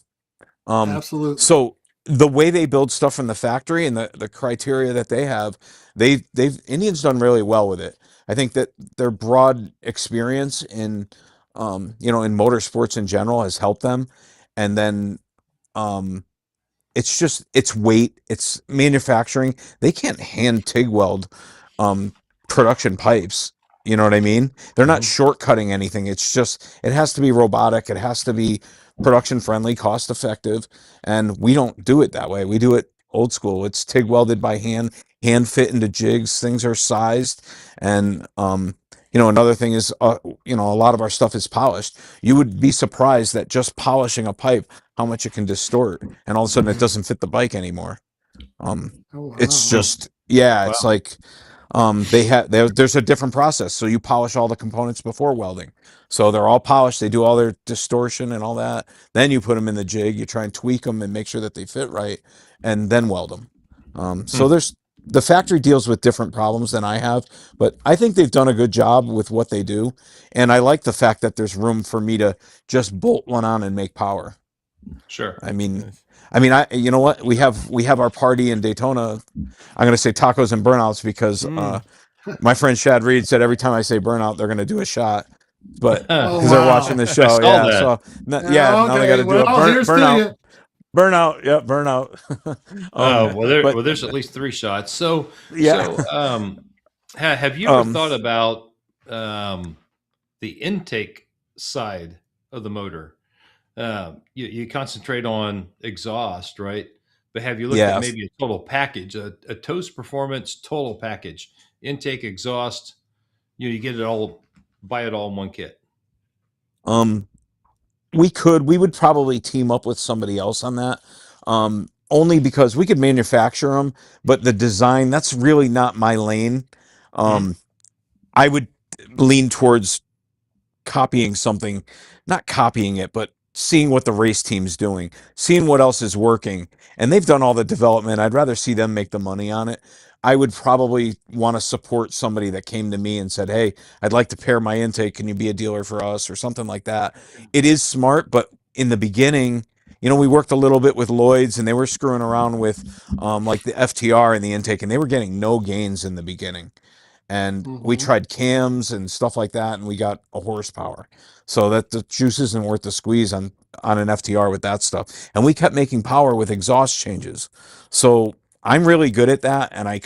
Absolutely. So the way they build stuff from the factory and the criteria that they have, Indians done really well with it. I think that their broad experience in in motorsports in general has helped them. And then it's weight, it's manufacturing. They can't hand TIG weld production pipes. You know what I mean? They're not shortcutting anything. It's just, it has to be robotic. It has to be production friendly, cost effective. And we don't do it that way. We do it old school. It's TIG welded by hand fit into jigs. Things are sized. And, another thing is, a lot of our stuff is polished. You would be surprised that just polishing a pipe, how much it can distort. And all of a sudden it doesn't fit the bike anymore. It's just, it's like, there's a different process. So you polish all the components before welding. So they're all polished. They do all their distortion and all that. Then you put them in the jig. You try and tweak them and make sure that they fit right, and then weld them. So the factory deals with different problems than I have, but I think they've done a good job with what they do. And I like the fact that there's room for me to just bolt one on and make power. Sure. I mean, you know what? We have our party in Daytona. I'm going to say tacos and burnouts because my friend Shad Reed said every time I say burnout, they're going to do a shot. But because they're watching the show, now they got to do a burnout. Burnout, yeah, burnout. There's at least 3 shots. So have you ever thought about the intake side of the motor? You concentrate on exhaust, right? But have you looked at maybe a total package, a TOCE Performance total package, intake, exhaust? You get it all, buy it all in one kit. We would probably team up with somebody else on that. Only because we could manufacture them, but the design, that's really not my lane. I would lean towards copying something, not copying it, but seeing what the race team's doing, seeing what else is working. And they've done all the development. I'd rather see them make the money on it. I would probably want to support somebody that came to me and said, hey, I'd like to pair my intake. Can you be a dealer for us or something like that? It is smart, but in the beginning, we worked a little bit with Lloyd's and they were screwing around with like the FTR and the intake, and they were getting no gains in the beginning. And we tried cams and stuff like that, and we got a horsepower. So that the juice isn't worth the squeeze on an FTR with that stuff. And we kept making power with exhaust changes. So I'm really good at that, and I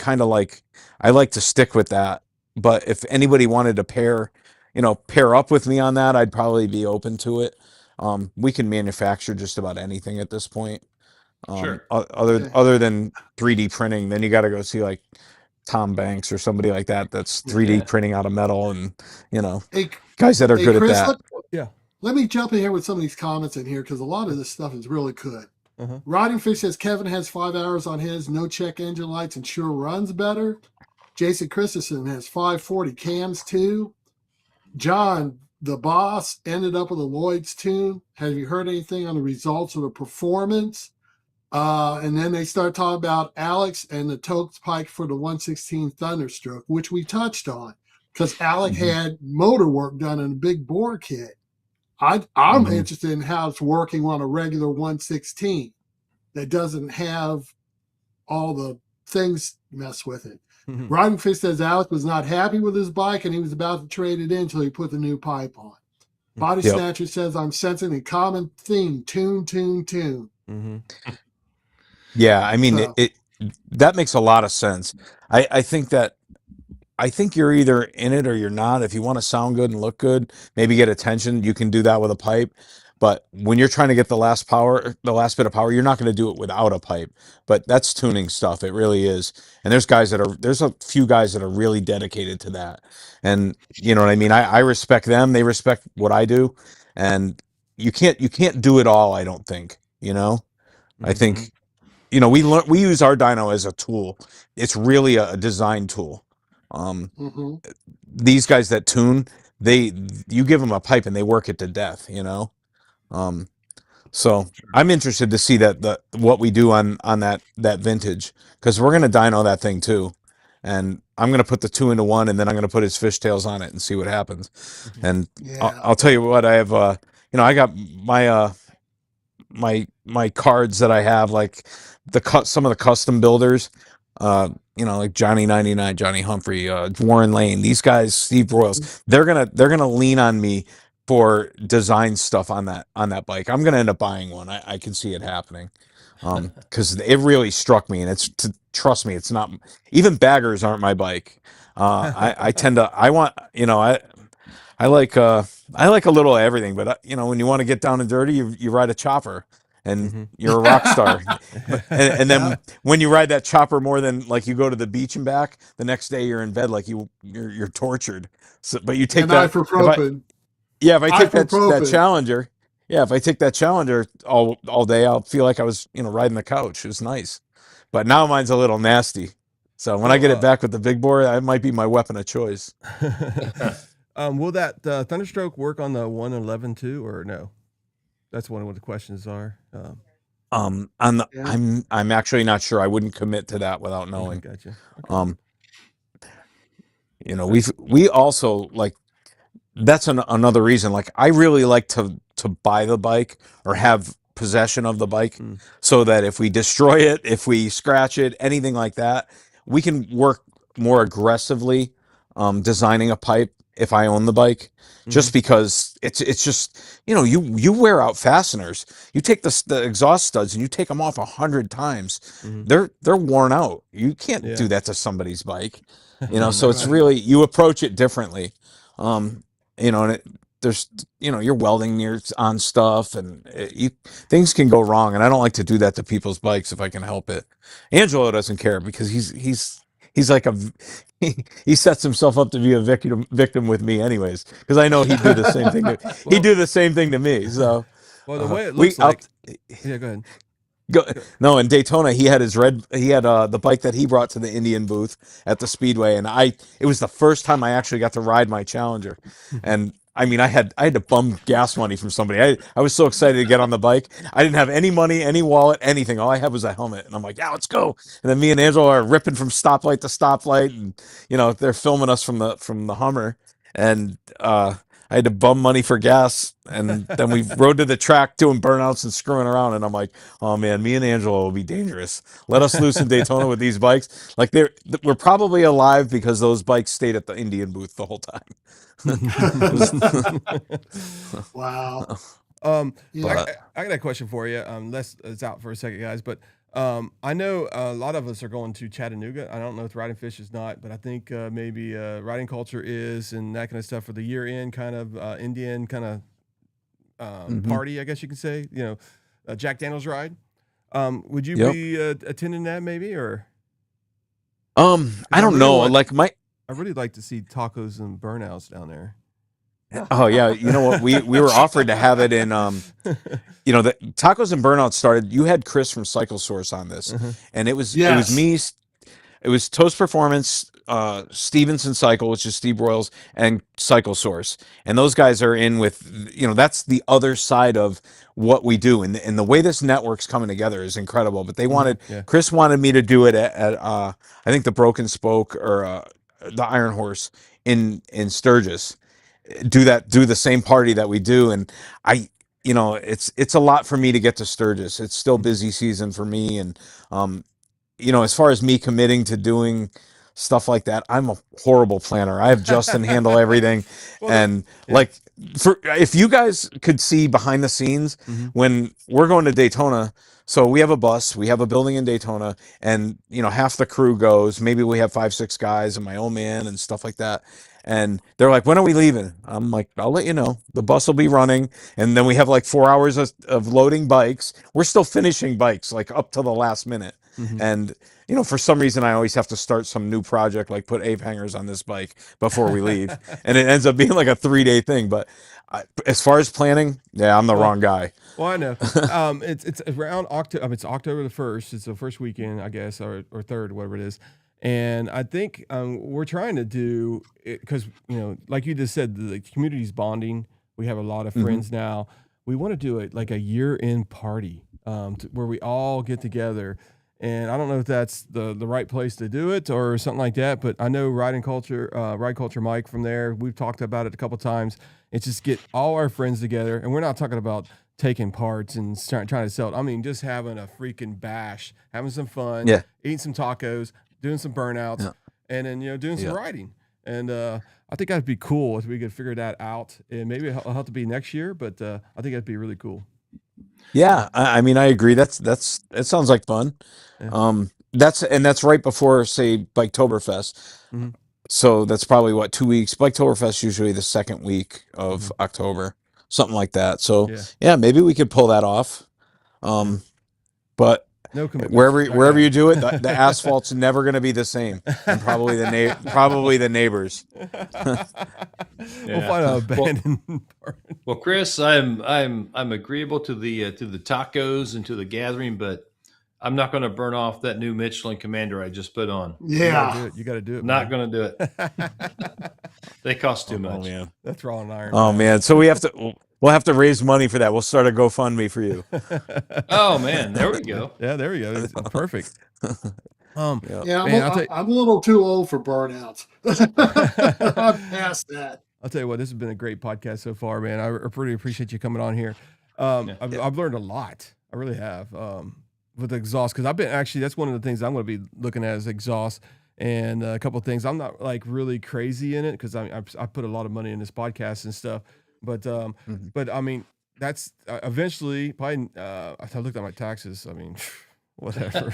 like to stick with that. But if anybody wanted to pair up with me on that, I'd probably be open to it. We can manufacture just about anything at this point. Sure. Other than 3D printing, then you got to go see like Tom Banks or somebody like that that's 3D printing out of metal, and guys that are good Chris, at that. Let me jump in here with some of these comments in here because a lot of this stuff is really good. Riding Fish says Kevin has 5 hours on his, no check engine lights, and sure runs better. Jason Christensen has 540 cams too. John, the boss, ended up with a Lloyd's tune. Have you heard anything on the results of the performance? And then they start talking about Alex and the TOCE pipe for the 116 Thunderstroke, which we touched on because Alec had motor work done in a big bore kit. I'm interested in how it's working on a regular 116 that doesn't have all the things mess with it. Riding Fish says Alec was not happy with his bike and he was about to trade it in until he put the new pipe on. Body Snatcher says, I'm sensing a common theme, tune. Yeah, I mean, it that makes a lot of sense. I think you're either in it or you're not. If you want to sound good and look good, maybe get attention, you can do that with a pipe. But when you're trying to get the last bit of power, you're not going to do it without a pipe. But that's tuning stuff. It really is. And there's a few guys that are really dedicated to that. And you know what I mean? I respect them. They respect what I do. And you can't do it all, I don't think, I think, we use our dyno as a tool. It's really a design tool. These guys that tune, you give them a pipe and they work it to death, so I'm interested to see what we do on that vintage, because we're going to dyno that thing too. And I'm going to put the 2-into-1 and then I'm going to put his fishtails on it and see what happens. And I'll tell you what, I have, I got my cards that I have, like some of the custom builders, like Johnny 99, Johnny Humphrey, Warren Lane, these guys, Steve Broyles, they're gonna lean on me for design stuff on that bike. I'm gonna end up buying one. I can see it happening, because it really struck me, and trust me, it's not even baggers aren't my bike. I tend to I like a little of everything, but when you want to get down and dirty, you ride a chopper, and you're a rock star. and then when you ride that chopper more than like you go to the beach and back, the next day you're in bed like you're tortured. So, but you take that. If I take that Challenger, if I take that Challenger all day, I'll feel like I was riding the couch. It was nice, but now mine's a little nasty. So when I get it back with the big bore, that might be my weapon of choice. Will that Thunderstroke work on the 111 too, or no? That's one of what the questions are. I'm actually not sure. I wouldn't commit to that without knowing. Gotcha. Okay. We also like. That's another reason. Like, I really like to buy the bike or have possession of the bike, so that if we destroy it, if we scratch it, anything like that, we can work more aggressively designing a pipe if I own the bike, just because it's just you wear out fasteners. You take the exhaust studs and you take them off 100 times. They're worn out. You can't do that to somebody's bike. So it's really, you approach it differently. And there's you're welding on stuff, and things can go wrong, and I don't like to do that to people's bikes if I can help it. Angelo doesn't care, because he's like he sets himself up to be a victim with me anyways, because I know he'd do the same thing he'd do the same thing to me. So the way it looks go ahead. No, in Daytona, he had the bike that he brought to the Indian booth at the Speedway, and it was the first time I actually got to ride my Challenger, and I mean, I had to bum gas money from somebody. I was so excited to get on the bike. I didn't have any money, any wallet, anything. All I had was a helmet, and I'm like, yeah, let's go. And then me and Angelo are ripping from stoplight to stoplight, and they're filming us from the Hummer, and I had to bum money for gas, and then we rode to the track doing burnouts and screwing around, and I'm like, oh man, me and Angelo will be dangerous. Let us loose in Daytona with these bikes. Like, we're probably alive because those bikes stayed at the Indian booth the whole time. Wow. I got a question for you. It's out for a second, guys, but I know a lot of us are going to Chattanooga. I don't know if Riding Fish is not, but I think maybe Riding Culture is, and that kind of stuff for the year-end kind of Indian kind of party, I guess you can say. Jack Daniels ride. Would you be attending that maybe, or? I don't know. I really like to see tacos and burnouts down there. Oh yeah, you know what? We were offered to have it in the tacos and burnouts started. You had Chris from Cycle Source on this, and it was me. It was TOCE Performance, Stevenson Cycle, which is Steve Broyles, and Cycle Source, and those guys are in with that's the other side of what we do, and the way this network's coming together is incredible. But they wanted Chris wanted me to do it at I think the Broken Spoke or the Iron Horse in Sturgis. Do the same party that we do, and it's a lot for me to get to Sturgis. It's still busy season for me, and as far as me committing to doing stuff like that, I'm a horrible planner. I have Justin handle everything, and if you guys could see behind the scenes when we're going to Daytona. So we have a bus, we have a building in Daytona, and half the crew goes. Maybe we have 5-6 guys and my old man and stuff like that. And they're like, when are we leaving? I'm like, I'll let you know. The bus will be running. And then we have like 4 hours of loading bikes. We're still finishing bikes like up to the last minute. And, for some reason, I always have to start some new project, like put ape hangers on this bike before we leave. And it ends up being like a 3-day thing. But as far as planning, I'm the wrong guy. Well, I know. It's around October. It's October the 1st. It's the first weekend, I guess, or 3rd, whatever it is. And I think we're trying to do it because, like you just said, the community's bonding. We have a lot of friends now. We want to do it like a year-end party where we all get together. And I don't know if that's the right place to do it or something like that, but I know Ride Culture Mike from there, we've talked about it a couple times. It's just get all our friends together, and we're not talking about taking parts and trying to sell it. I mean, just having a freaking bash, having some fun, eating some tacos, doing some burnouts, and then doing some riding. And I think that'd be cool if we could figure that out. And maybe it'll have to be next year, but I think that'd be really cool. Yeah, I mean, I agree. It sounds like fun. Yeah. That's right before, say, Biketoberfest. Mm-hmm. So that's probably what, 2 weeks. Biketoberfest usually the second week of October, something like that. So yeah, maybe we could pull that off. But no wherever you do it, the asphalt's never going to be the same, and probably the neighbors. We'll find an abandoned part. Well, Chris, I'm agreeable to the tacos and to the gathering, but I'm not going to burn off that new Michelin Commander I just put on. Yeah, you got to do it. Not going to do it. They cost too much. Man. That's Throttle Iron. Oh man, so we'll have to raise money for that. We'll start a GoFundMe for you. Oh man, there we go. Yeah, there we go. It's perfect. I'm a little too old for burnouts. I'm past that. I'll tell you what, this has been a great podcast so far, man. I really appreciate you coming on here. I've learned a lot. I really have with exhaust, because that's one of the things I'm going to be looking at is exhaust, and a couple of things. I'm not like really crazy in it because I put a lot of money in this podcast and stuff, but I mean that's eventually probably. I looked at my taxes. I mean. Whatever.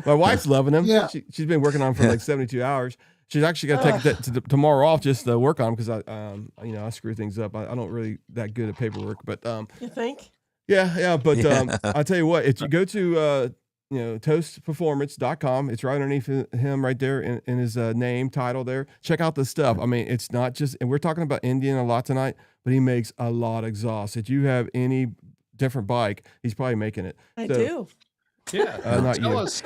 My wife's loving them. Yeah. She's been working on them for like 72 hours. She's actually got to take tomorrow off just to work on them because I screw things up. I don't really that good at paperwork, but you think? Yeah. But I'll tell you what, if you go to TOCEperformance.com, it's right underneath him right there in his name title there. Check out the stuff. I mean, it's not just, and we're talking about Indian a lot tonight, but he makes a lot of exhaust. If you have any different bike, he's probably making it. I do. Yeah, not tell you. us.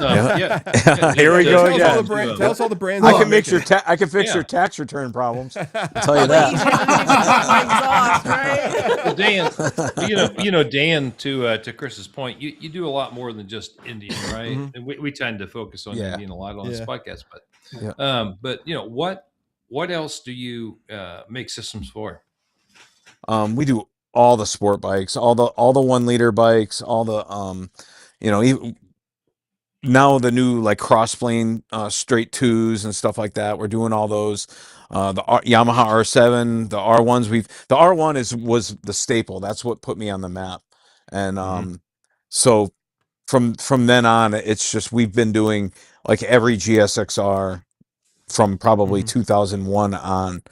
Here we go again. Tell us all the brands. I can fix your tax return problems. I'll tell you that. Dan. Dan. To Chris's point, you do a lot more than just Indian, right? And we tend to focus on Indian a lot on this podcast, but what else do you make systems for? We do all the sport bikes, all the 1 liter bikes, all the now the new like crossplane straight 2s and stuff like that. We're doing all those. The Yamaha R7, the R1s. The R1 was the staple. That's what put me on the map. And so from then on, it's just we've been doing like every GSXR from probably 2001 on.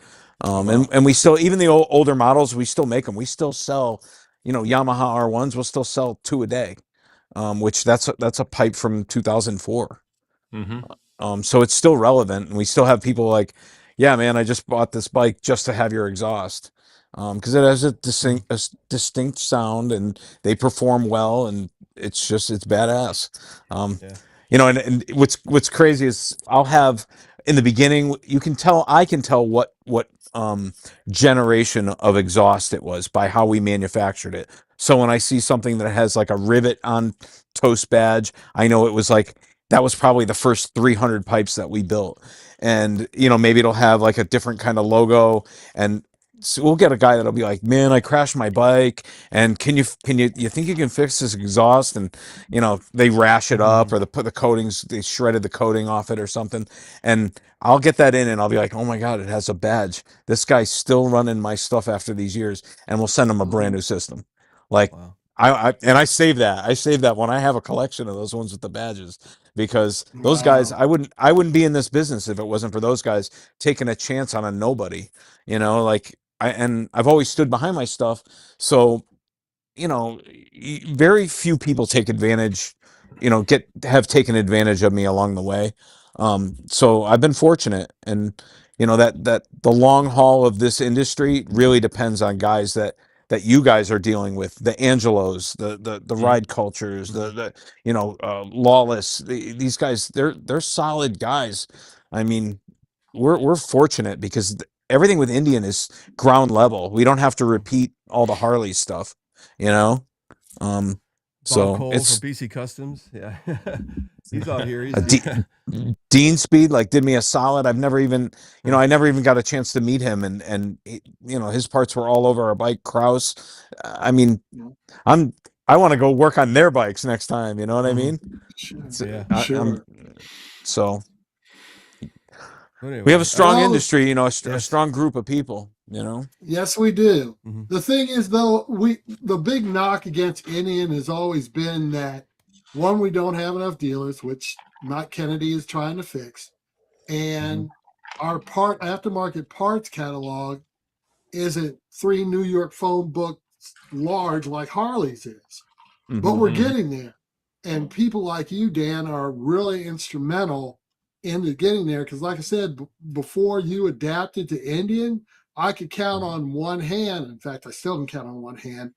And we still, even the older models, we still make them. We still sell, Yamaha R1s. We'll still sell 2 a day, which that's a pipe from 2004. So it's still relevant, and we still have people like, yeah, man, I just bought this bike just to have your exhaust, because it has a distinct sound, and they perform well, and it's badass. And what's crazy is I'll have in the beginning, I can tell what generation of exhaust it was by how we manufactured it. So when I see something that has like a rivet on TOCE badge, I know it was like that was probably the first 300 pipes that we built. And maybe it'll have like a different kind of logo, and so we'll get a guy that'll be like, man, I crashed my bike, and you think you can fix this exhaust? And they rash it up, or they shredded the coating off it or something, and I'll get that in, and I'll be like, oh my god, it has a badge. This guy's still running my stuff after these years, and we'll send him a brand new system. Like, wow. I save that when I have a collection of those ones with the badges, because those guys, I wouldn't be in this business if it wasn't for those guys taking a chance on a nobody. I've always stood behind my stuff. So, very few people take advantage, have taken advantage of me along the way. So I've been fortunate, and that the long haul of this industry really depends on guys that you guys are dealing with, the Angelos, the ride cultures, Lawless. These guys, they're solid guys. I mean, we're fortunate because everything with Indian is ground level. We don't have to repeat all the Harley stuff, So Cole it's from BC Customs. Yeah. He's out here. Dean Speed did me a solid. I've never even, I never even got a chance to meet him, and his parts were all over our bike. Kraus. I mean, I want to go work on their bikes next time. You know what I mean? Sure. Anyway, We have a strong Well, industry, you know, a yes. strong group of people, you know. Yes, we do. Mhm. The thing is, though, the big knock against Indian has always been that, one, we don't have enough dealers, which Matt Kennedy is trying to fix, and our aftermarket parts catalog isn't 3 New York phone books large like Harley's is. But we're getting there. And people like you, Dan, are really instrumental into getting there. Because like I said, before you adapted to Indian, I could count on one hand. In fact, I still can count on one hand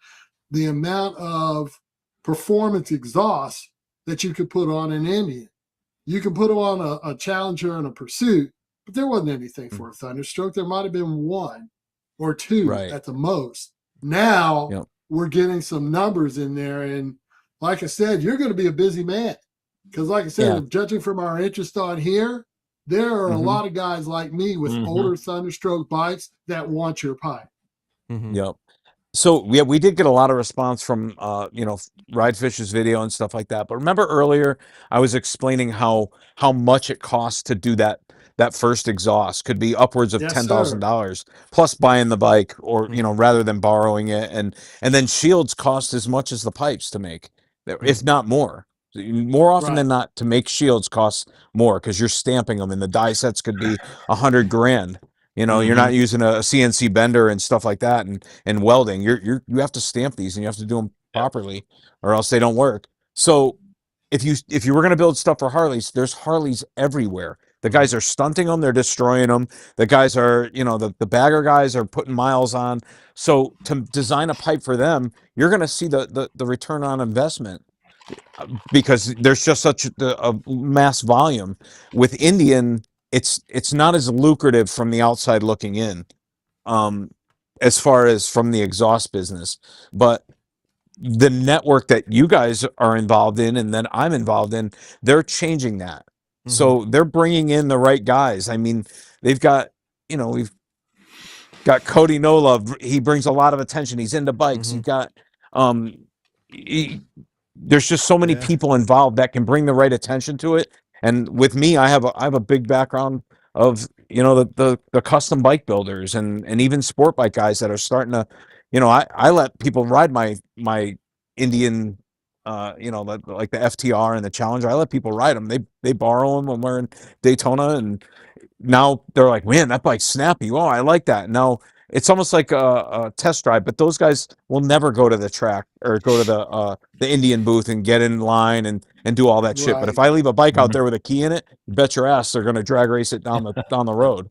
the amount of performance exhaust that you could put on an Indian. You can put on a Challenger and a Pursuit, but there wasn't anything for a Thunderstroke. There might have been one or two at the most. Now we're getting some numbers in there. And like I said, you're going to be a busy man. Because like I said, judging from our interest on here, there are a lot of guys like me with older Thunderstroke bikes that want your pipe. Yep. So we did get a lot of response from you know, Ride Fish's video and stuff like that. But remember earlier I was explaining how much it costs to do that first exhaust could be upwards of $10,000 plus buying the bike, or you know, rather than borrowing it, and then shields cost as much as the pipes to make, if not more. More often than not, to make shields costs more because you're stamping them, and the die sets could be $100,000. You know, you're not using a CNC bender and stuff like that, and welding. You have to stamp these, and you have to do them properly, or else they don't work. So if you were going to build stuff for Harleys, there's Harleys everywhere. The guys are stunting them, they're destroying them. The guys are, you know, the bagger guys are putting miles on. So to design a pipe for them, you're going to see the return on investment, because there's just such a mass volume. With Indian, it's not as lucrative from the outside looking in, as far as from the exhaust business. But the network that you guys are involved in, and then I'm involved in, they're changing that. So they're bringing in the right guys. I mean, they've got, you know, we've got Cody No Love. He brings a lot of attention. He's into bikes. You've got, there's just so many people involved that can bring the right attention to it. And with me, I have a big background of, you know, the custom bike builders and even sport bike guys that are starting to, you know, I let people ride my Indian, you know, like the FTR and the Challenger. I let people ride them. They borrow them when we're in Daytona, and now they're like, man, that bike's snappy. Oh, I like that. Now it's almost like a test drive, but those guys will never go to the track or go to the Indian booth and get in line and do all that shit. But if I leave a bike out there with a key in it, you bet your ass they're going to drag race it down the road.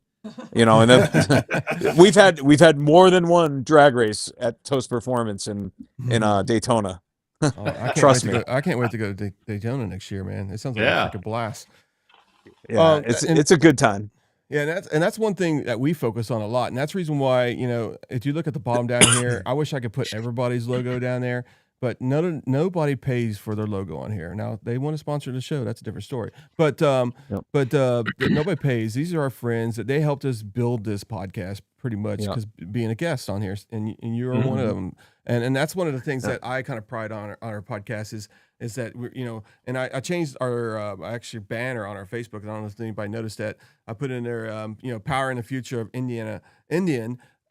You know, and then we've had more than one drag race at TOCE Performance in Daytona. Trust me. I can't wait to go to Daytona next year, man. It sounds like a freaking blast. Yeah, it's a good time. Yeah, and that's one thing that we focus on a lot, and that's the reason why, you know, if you look at the bottom down here, I wish I could put everybody's logo down there, but nobody pays for their logo on here. Now, they want to sponsor the show, that's a different story. But nobody pays. These are our friends that they helped us build this podcast pretty much, because being a guest on here, and you are one of them. And that's one of the things that I kind of pride on our podcast is that we're, you know, and I changed our actually banner on our Facebook. I don't know if anybody noticed that. I put in there, you know, powering the future of Indian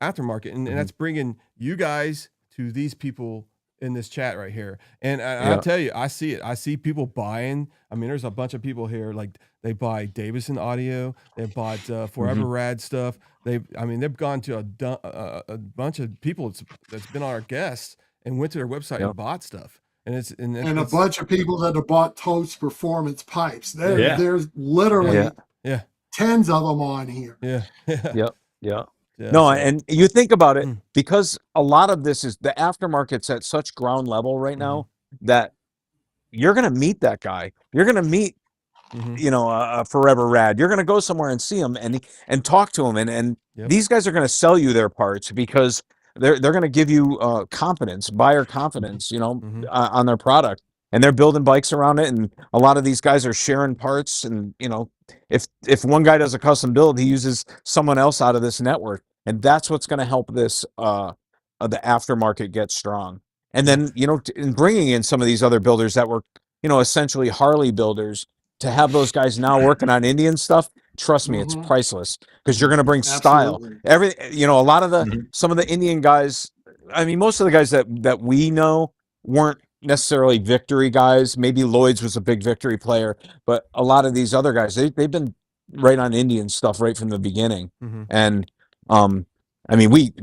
aftermarket, and that's bringing you guys to these people in this chat right here. And I'll tell you, I see it. I see people buying. I mean, there's a bunch of people here, like they buy Davison Audio, they bought Forever Rad stuff. They've gone to a bunch of people that's been our guests and went to their website and bought stuff. And a bunch of people that have bought TOCE Performance pipes. There's literally tens of them on here. No, and you think about it, because a lot of this is the aftermarket's at such ground level right now that you're going to meet that guy. You're going to meet, you know, a Forever Rad. You're going to go somewhere and see him and talk to him. And these guys are going to sell you their parts because they're going to give you confidence, buyer confidence, you know, on their product. And they're building bikes around it. And a lot of these guys are sharing parts. And, you know, if one guy does a custom build, he uses someone else out of this network. And that's what's going to help this, the aftermarket get strong. And then, you know, in bringing in some of these other builders that were, you know, essentially Harley builders, to have those guys now working on Indian stuff, trust me, it's priceless because you're going to bring style. A lot of some of the Indian guys, I mean, most of the guys that we know weren't necessarily victory guys. Maybe Lloyd's was a big victory player, but a lot of these other guys, they've been right on Indian stuff right from the beginning. And I mean, we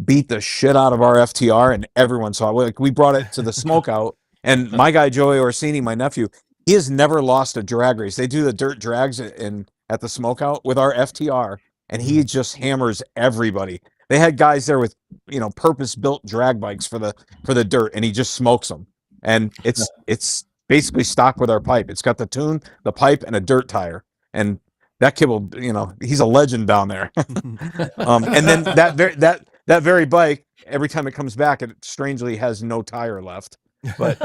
beat the shit out of our FTR, and everyone saw it. Like, we brought it to the smokeout, and my guy Joey Orsini, my nephew, he has never lost a drag race. They do the dirt drags at the smokeout with our FTR, and he just hammers everybody. They had guys there with purpose-built drag bikes for the dirt, and he just smokes them. And it's basically stock with our pipe. It's got the tune, the pipe, and a dirt tire. And that kid will, he's a legend down there. And then that very bike, every time it comes back, it strangely has no tire left. But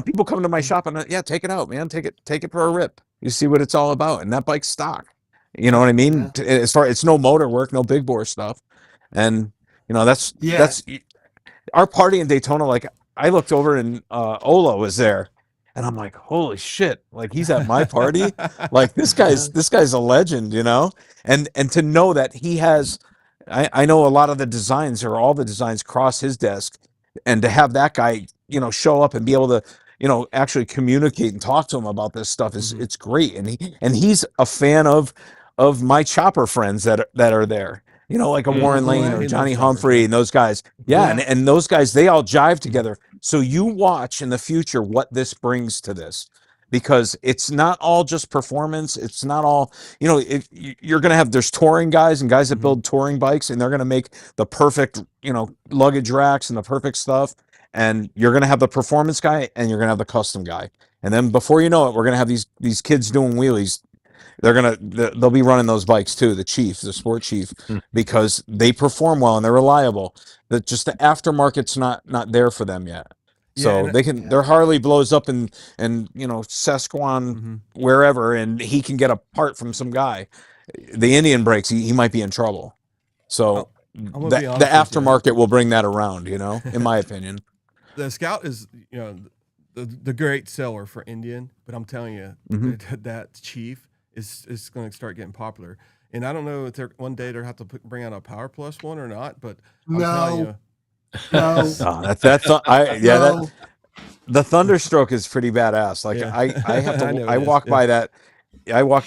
people come to my shop and take it out, man. Take it for a rip. You see what it's all about, and that bike's stock. You know what I mean? Yeah. As far it's no motor work, no big bore stuff, and that's our party in Daytona. Like, I looked over and Ola was there. And I'm like, holy shit! Like, he's at my party. Like, this guy's a legend, And to know that he has, I know a lot of the designs or all the designs cross his desk, and to have that guy, show up and be able to, actually communicate and talk to him about this stuff is it's great. And he's a fan of my chopper friends that are there. Like a Warren Lane or Johnny Humphrey and those guys. Yeah. And those guys, they all jive together. So you watch in the future what this brings to this, because it's not all just performance. It's not all, you're going to have, there's touring guys and guys that build touring bikes, and they're going to make the perfect, luggage racks and the perfect stuff. And you're going to have the performance guy, and you're going to have the custom guy. And then before you know it, we're going to have these kids doing wheelies. They'll be running those bikes too, the sport chief, because they perform well and they're reliable. Just the aftermarket's not there for them yet. So their Harley blows up in Sasquatch wherever, and he can get a part from some guy. The Indian breaks, he might be in trouble. So the aftermarket will bring that around, in my opinion. The Scout is, the great seller for Indian, but I'm telling you, that chief is going to start getting popular. And I don't know if one day they'll have to bring out a Power Plus one or not, but I'm telling you. No. The Thunderstroke is pretty badass. Like, I have to, I walk by that.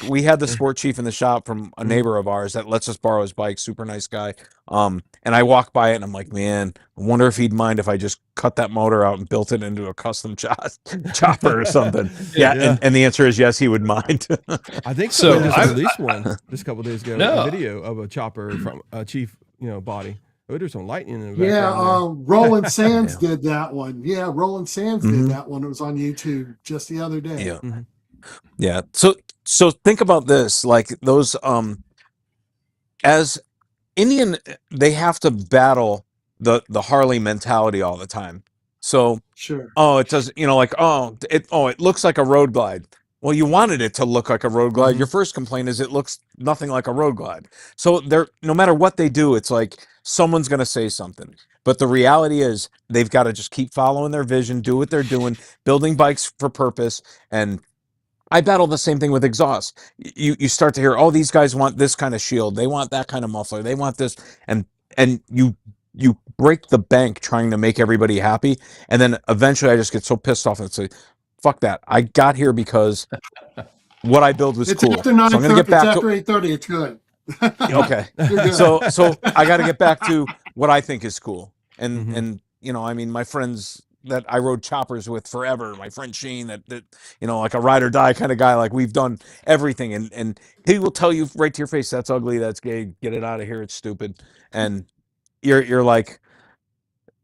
We had the sport chief in the shop from a neighbor of ours that lets us borrow his bike. Super nice guy. And I walk by it and I'm like, man, I wonder if he'd mind if I just cut that motor out and built it into a custom chopper or something. And the answer is yes, he would mind. I think so. I released one just a couple of days ago, a video of a chopper from a chief, body. Oh, there's some lightning in the background. Roland Sands did that one. Yeah, Roland Sands did that one. It was on YouTube just the other day. Yeah. Yeah. So think about this, like those as Indian, they have to battle the Harley mentality all the time. So sure. It does, it looks like a road glide. Well, you wanted it to look like a road glide. Your first complaint is it looks nothing like a road glide. So no matter what they do, it's like someone's going to say something. But the reality is they've got to just keep following their vision, do what they're doing, building bikes for purpose. And I battle the same thing with exhaust. You start to hear, oh, these guys want this kind of shield. They want that kind of muffler. They want this. And you break the bank trying to make everybody happy. And then eventually I just get so pissed off and say, fuck that. I got here because what I build was cool. After 9:30, so I'm going to get back after 8:30. It's good. Okay. So I got to get back to what I think is cool. And I mean, my friends that I rode choppers with forever, my friend Shane, that like a ride or die kind of guy, like we've done everything. And he will tell you right to your face, that's ugly, that's gay, get it out of here, it's stupid. And you're like,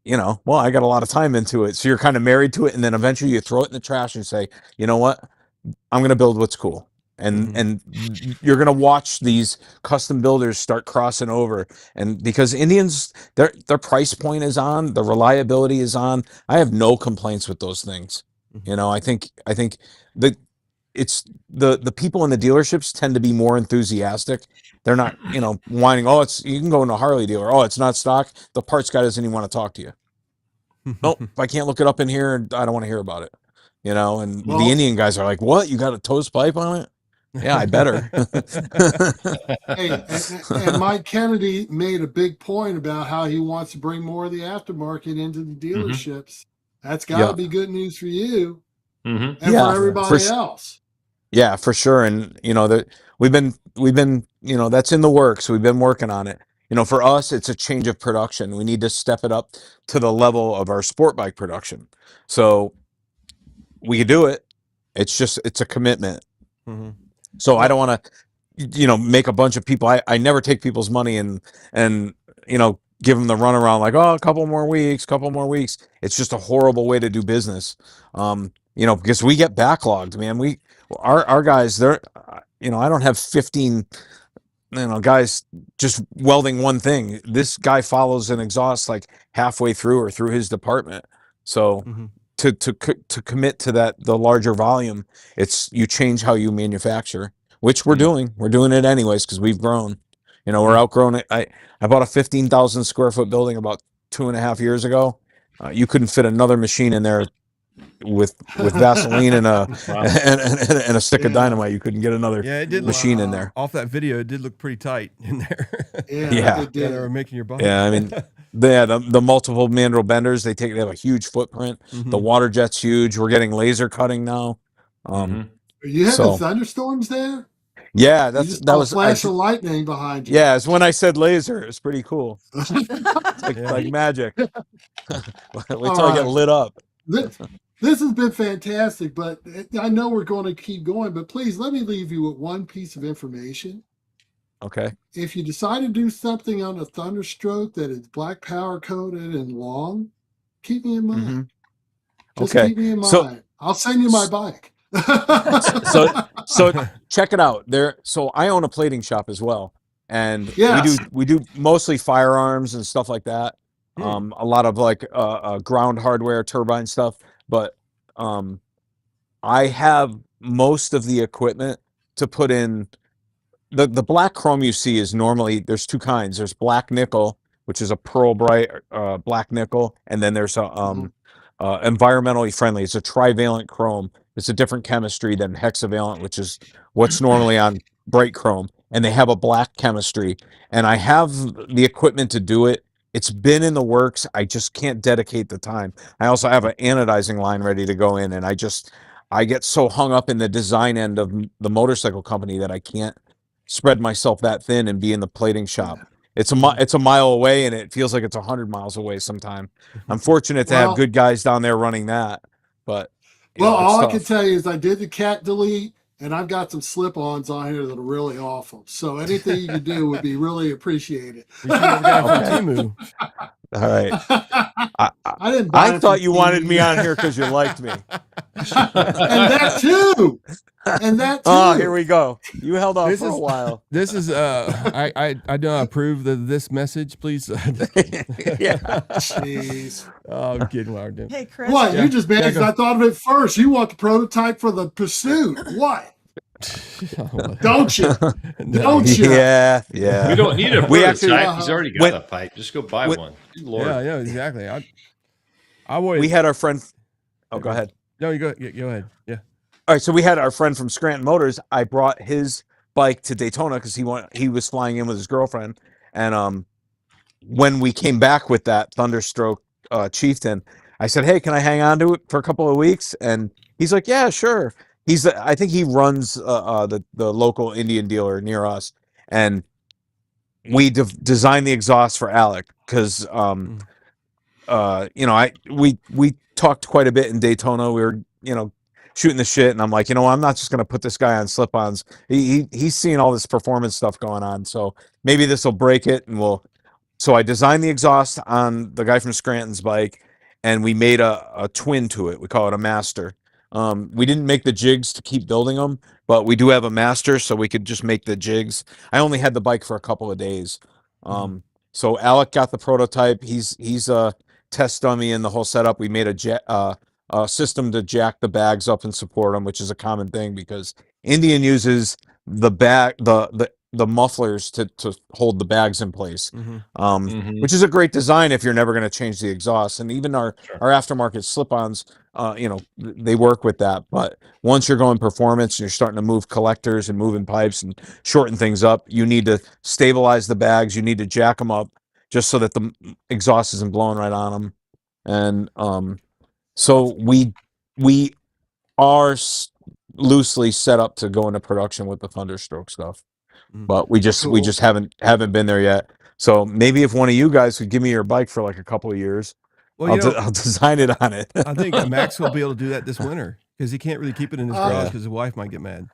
well, I got a lot of time into it. So you're kind of married to it. And then eventually you throw it in the trash and say, you know what? I'm going to build what's cool. And you're going to watch these custom builders start crossing over. And because Indians, their price point is on, the reliability is on. I have no complaints with those things. I think that it's the people in the dealerships tend to be more enthusiastic. They're not, whining, you can go into a Harley dealer. Oh, it's not stock. The parts guy doesn't even want to talk to you. Nope. If I can't look it up in here, I don't want to hear about it. And the Indian guys are like, what? You got a TOCE pipe on it? Yeah, I better. Hey, and Mike Kennedy made a big point about how he wants to bring more of the aftermarket into the dealerships. That's got to be good news for you and for everybody else. Yeah, for sure. And that we've been that's in the works. We've been working on it. For us, it's a change of production. We need to step it up to the level of our sport bike production. So we could do it. It's a commitment. So I don't want to, make a bunch of people. I never take people's money and give them the runaround like, oh, a couple more weeks. It's just a horrible way to do business. Because we get backlogged, man. Our guys, they're, I don't have 15, guys just welding one thing. This guy follows an exhaust like halfway through or through his department. So to commit to the larger volume, you change how you manufacture, which we're doing. We're doing it anyways because we've grown. We're outgrown it. I bought a 15,000 square foot building about 2.5 years ago. You couldn't fit another machine in there with Vaseline and a stick of dynamite. You couldn't get another machine in there. Off that video, it did look pretty tight in there. They were making your bike. Yeah, I mean, the multiple mandrel benders, they have a huge footprint. The water jet's huge. We're getting laser cutting now. Are you having thunderstorms there? Yeah, that was flash of lightning behind you. Yeah, it's when I said laser. It's pretty cool. It's like magic. Wait till I get lit up. This has been fantastic, but I know we're going to keep going, but please let me leave you with one piece of information. Okay. If you decide to do something on a Thunderstroke that is black powder coated and long, keep me in mind. Just keep me in mind. I'll send you my bike. so check it out. So I own a plating shop as well. And we do mostly firearms and stuff like that. A lot of like ground hardware, turbine stuff. But I have most of the equipment to put in. The black chrome you see is normally, there's two kinds. There's black nickel, which is a pearl bright black nickel, and then there's environmentally friendly. It's a trivalent chrome. It's a different chemistry than hexavalent, which is what's normally on bright chrome. And they have a black chemistry. And I have the equipment to do it. It's been in the works. I just can't dedicate the time. I also have an anodizing line ready to go in, and I get so hung up in the design end of the motorcycle company that I can't spread myself that thin and be in the plating shop. It's a mile away, and it feels like it's 100 miles away sometime. I'm fortunate to have good guys down there running that, but all I can tell you is I did the cat delete, and I've got some slip-ons on here that are really awful. So anything you can do would be really appreciated. All right. I thought you wanted me on here because you liked me. And that too. Oh, here we go. You held on for a while. This is I do not approve of this message, please. Jeez. Oh, I'm kidding. Hey, Chris. What? You just mad because I thought of it first. You want the prototype for the Pursuit. What? Don't you? Don't you? Yeah. We don't need a prototype. He's already got a pipe. Just go buy one. Lord. Yeah, exactly. We had our friend. Oh, go ahead. No, you go ahead. Yeah. All right, so we had our friend from Scranton Motors. I brought his bike to Daytona because he was flying in with his girlfriend, and when we came back with that Thunderstroke Chieftain, I said, "Hey, can I hang on to it for a couple of weeks?" And he's like, "Yeah, sure." I think he runs the local Indian dealer near us, and we designed the exhaust for Alec because we talked quite a bit in Daytona. We were shooting the shit, and I'm like, I'm not just gonna put this guy on slip-ons. He's seeing all this performance stuff going on, so maybe this will break it, and so I designed the exhaust on the guy from Scranton's bike, and we made a twin to it. We call it a master. We didn't make the jigs to keep building them, but we do have a master, so we could just make the jigs. I only had the bike for a couple of days. So Alec got the prototype. He's a test dummy in the whole setup. We made a system to jack the bags up and support them, which is a common thing because Indian uses the mufflers to hold the bags in place, which is a great design if you're never going to change the exhaust. And even our aftermarket slip-ons, they work with that. But once you're going performance and you're starting to move collectors and moving pipes and shorten things up, you need to stabilize the bags. You need to jack them up just so that the exhaust isn't blowing right on them. And so we are loosely set up to go into production with the Thunderstroke stuff, but we just haven't been there yet. So maybe if one of you guys could give me your bike for like a couple of years, well, I'll design it on it. I think Max will be able to do that this winter because he can't really keep it in his garage because his wife might get mad.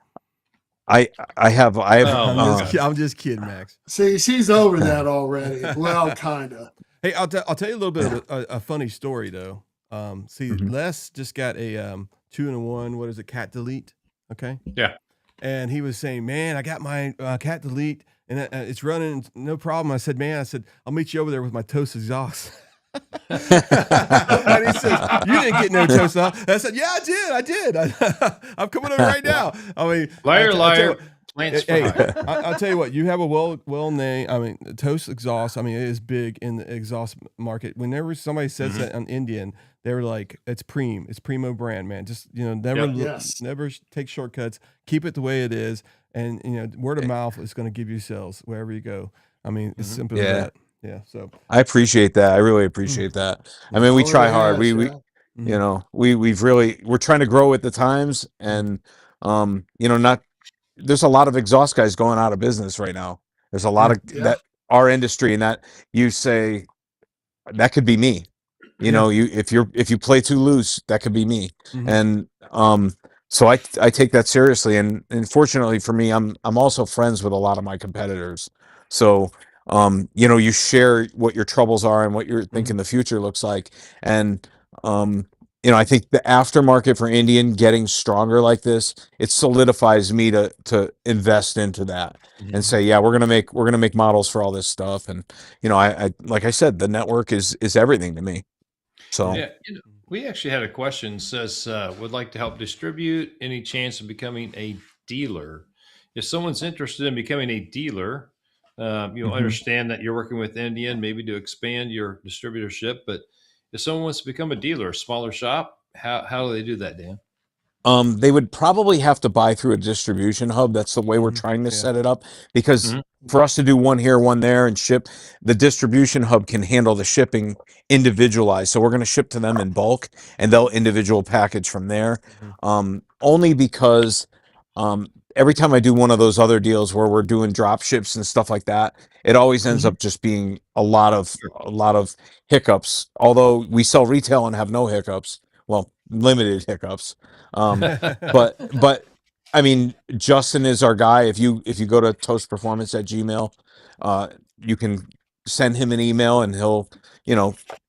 I have. I'm just kidding, Max. See, she's over that already. Well, kinda. Hey, I'll tell you a little bit of a funny story though. Les just got a 2-in-1. What is it? Cat delete. Okay. Yeah. And he was saying, "Man, I got my cat delete, and it's running no problem." I said, "I'll meet you over there with my TOCE exhaust." And he says, "You didn't get no TOCE exhaust." I said, "Yeah, I did. I'm coming over right now." I mean, liar. Hey, I'll tell you what. You have a well name. I mean, TOCE exhaust. I mean, it is big in the exhaust market. Whenever somebody says that on Indian, they're like, "It's primo brand, man. Just never take shortcuts. Keep it the way it is, and word of mouth is going to give you sales wherever you go. I mean, it's simple as that." Yeah. So I appreciate that. I really appreciate that. I mean, we try hard. We're trying to grow with the times, and there's a lot of exhaust guys going out of business right now. There's a lot of that our industry, and that you say that could be me. If you play too loose, that could be me. And so I take that seriously, and fortunately for me, I'm also friends with a lot of my competitors. So you share what your troubles are and what you're thinking the future looks like. And I think the aftermarket for Indian getting stronger like this, it solidifies me to invest into that and say, yeah, we're gonna make models for all this stuff. And I like I said, the network is everything to me. So yeah, we actually had a question says would like to help distribute. Any chance of becoming a dealer? If someone's interested in becoming a dealer, understand that you're working with Indian, maybe to expand your distributorship, but if someone wants to become a dealer, a smaller shop, how do they do that, Dan? They would probably have to buy through a distribution hub. That's the way we're trying to set it up, because for us to do one here, one there, and ship, the distribution hub can handle the shipping individualized. So we're going to ship to them in bulk, and they'll individual package from there. Only because every time I do one of those other deals where we're doing drop ships and stuff like that, it always ends up just being a lot of hiccups. Although we sell retail and have no hiccups, well, limited hiccups. But I mean, Justin is our guy. If you go to TOCE Performance at Gmail, you can send him an email, and he'll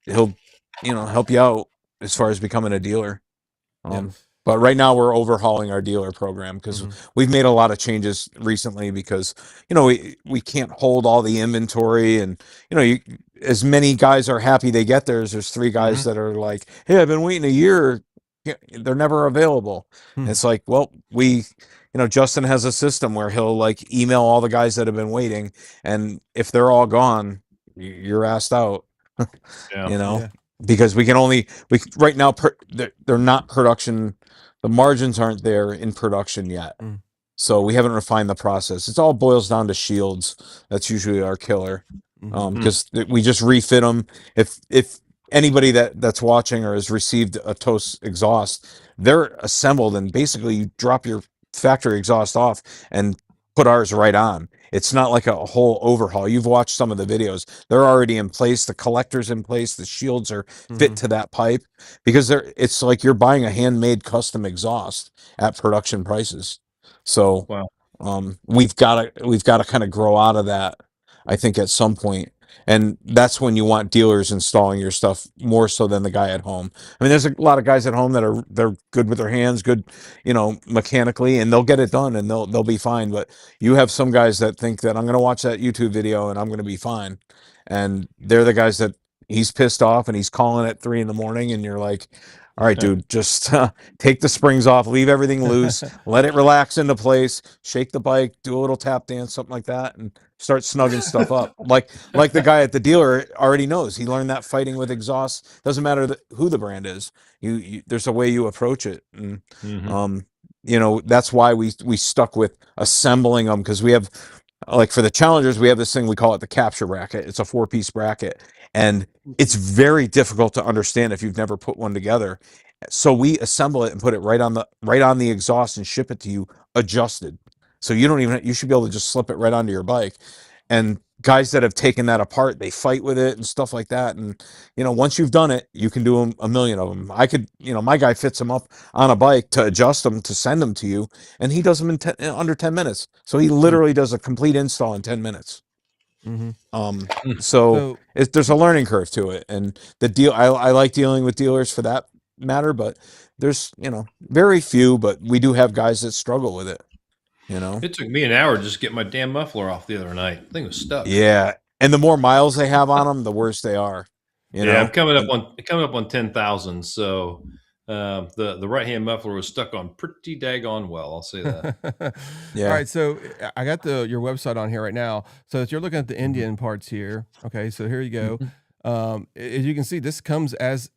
help you out as far as becoming a dealer. But right now we're overhauling our dealer program because we've made a lot of changes recently, because we can't hold all the inventory, and as many guys are happy they get theirs. There's 3 guys that are like, "Hey, I've been waiting a year. They're never available." And it's like, well, Justin has a system where he'll like email all the guys that have been waiting, and if they're all gone, you're asked out. Because right now they're not production. The margins aren't there in production yet. So we haven't refined the process. It all boils down to shields. That's usually our killer. Because we just refit them. If anybody that's watching or has received a TOCE exhaust, they're assembled, and basically you drop your factory exhaust off and put ours right on. It's not like a whole overhaul. You've watched some of the videos. They're already in place. The collector's in place. The shields are fit to that pipe, because it's like you're buying a handmade custom exhaust at production prices. So we've got to kind of grow out of that, I think, at some point. And that's when you want dealers installing your stuff more so than the guy at home. I mean, there's a lot of guys at home that they're good with their hands, good, mechanically, and they'll get it done and they'll be fine. But you have some guys that think that I'm going to watch that YouTube video and I'm going to be fine. And they're the guys that he's pissed off and he's calling at 3 a.m, and you're like, all right, dude, just take the springs off, leave everything loose, let it relax into place, shake the bike, do a little tap dance, something like that, and start snugging stuff up. Like the guy at the dealer already knows. He learned that fighting with exhaust. Doesn't matter who the brand is. You there's a way you approach it. And that's why we stuck with assembling them, because we have, like for the Challengers, we have this thing, we call it the capture bracket. It's a 4-piece bracket, and it's very difficult to understand if you've never put one together. So we assemble it and put it right on the exhaust and ship it to you adjusted. So you should be able to just slip it right onto your bike. And guys that have taken that apart, they fight with it and stuff like that. And once you've done it, you can do a million of them. I could, my guy fits them up on a bike to adjust them, to send them to you, and he does them in under 10 minutes. So he literally does a complete install in 10 minutes. So there's a learning curve to it, and I like dealing with dealers for that matter, but there's very few, but we do have guys that struggle with it. It took me an hour to just get my damn muffler off the other night. The thing was stuck. Yeah, and the more miles they have on them, the worse they are. I'm coming up on 10,000. So the right hand muffler was stuck on pretty daggone well. I'll say that. Yeah. All right, so I got your website on here right now. So if you're looking at the Indian parts here, okay, so here you go. As you can see, this comes as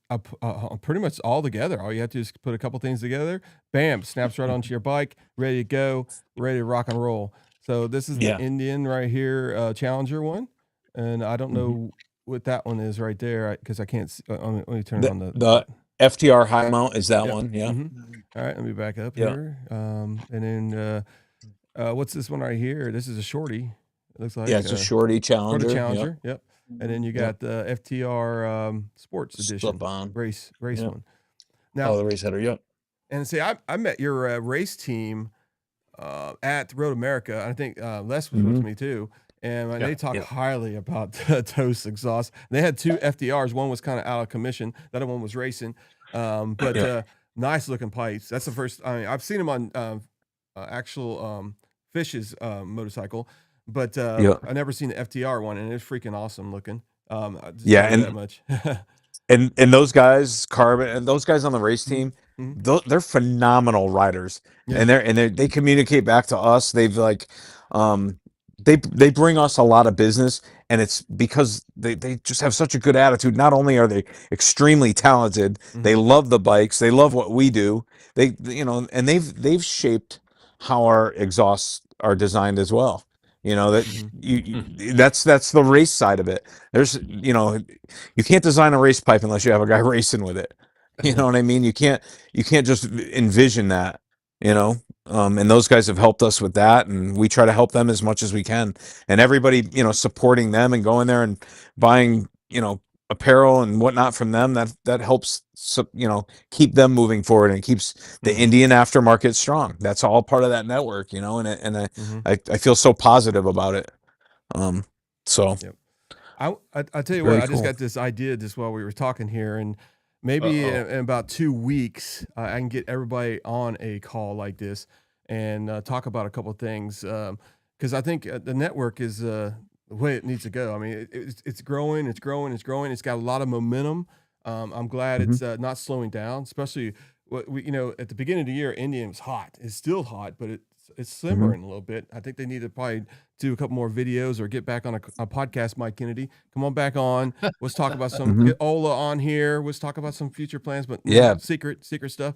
pretty much all together. All you have to do is put a couple things together. Bam, snaps right onto your bike, ready to go, ready to rock and roll. So this is the Indian right here, Challenger one, and I don't know what that one is right there because I can't see. Let me turn it on the FTR high mount is that one. Yeah. All right, let me back up here. And then what's this one right here? This is a shorty. It looks like it's a shorty Challenger. Challenger. Yep. And then you got the FTR Sports Edition race one. Now, the race header, yep. And see, I met your race team at Road America. I think Les was with me too, and they talked highly about TOCE exhaust. They had 2 FTRs. One was kind of out of commission. The other one was racing, but nice looking pipes. That's the first. I mean, I've seen them on actual Fish's motorcycle. But I never seen the FTR one, and it's freaking awesome looking. And that much. and those guys, Carbon, and those guys on the race team, they're phenomenal riders, and they communicate back to us. They've they bring us a lot of business, and it's because they just have such a good attitude. Not only are they extremely talented, they love the bikes, they love what we do. And they've shaped how our exhausts are designed as well. That's the race side of it. There's you can't design a race pipe unless you have a guy racing with it. You know what I mean? You can't just envision that. And those guys have helped us with that, and we try to help them as much as we can. And everybody supporting them and going there and buying apparel and whatnot from them, that helps keep them moving forward and keeps the Indian aftermarket strong. That's all part of that network, and I feel so positive about it. I tell you what, I just got this idea just while we were talking here, and maybe in about 2 weeks I can get everybody on a call like this and talk about a couple of things, because I think the network is the way it needs to go. I mean, it's growing. It's got a lot of momentum. I'm glad it's not slowing down, especially at the beginning of the year, Indian was hot. It's still hot, but it's simmering a little bit. I think they need to probably do a couple more videos or get back on a podcast. Mike Kennedy, come on back on. Let's talk about some, get Ola on here. Let's talk about some future plans, but secret stuff.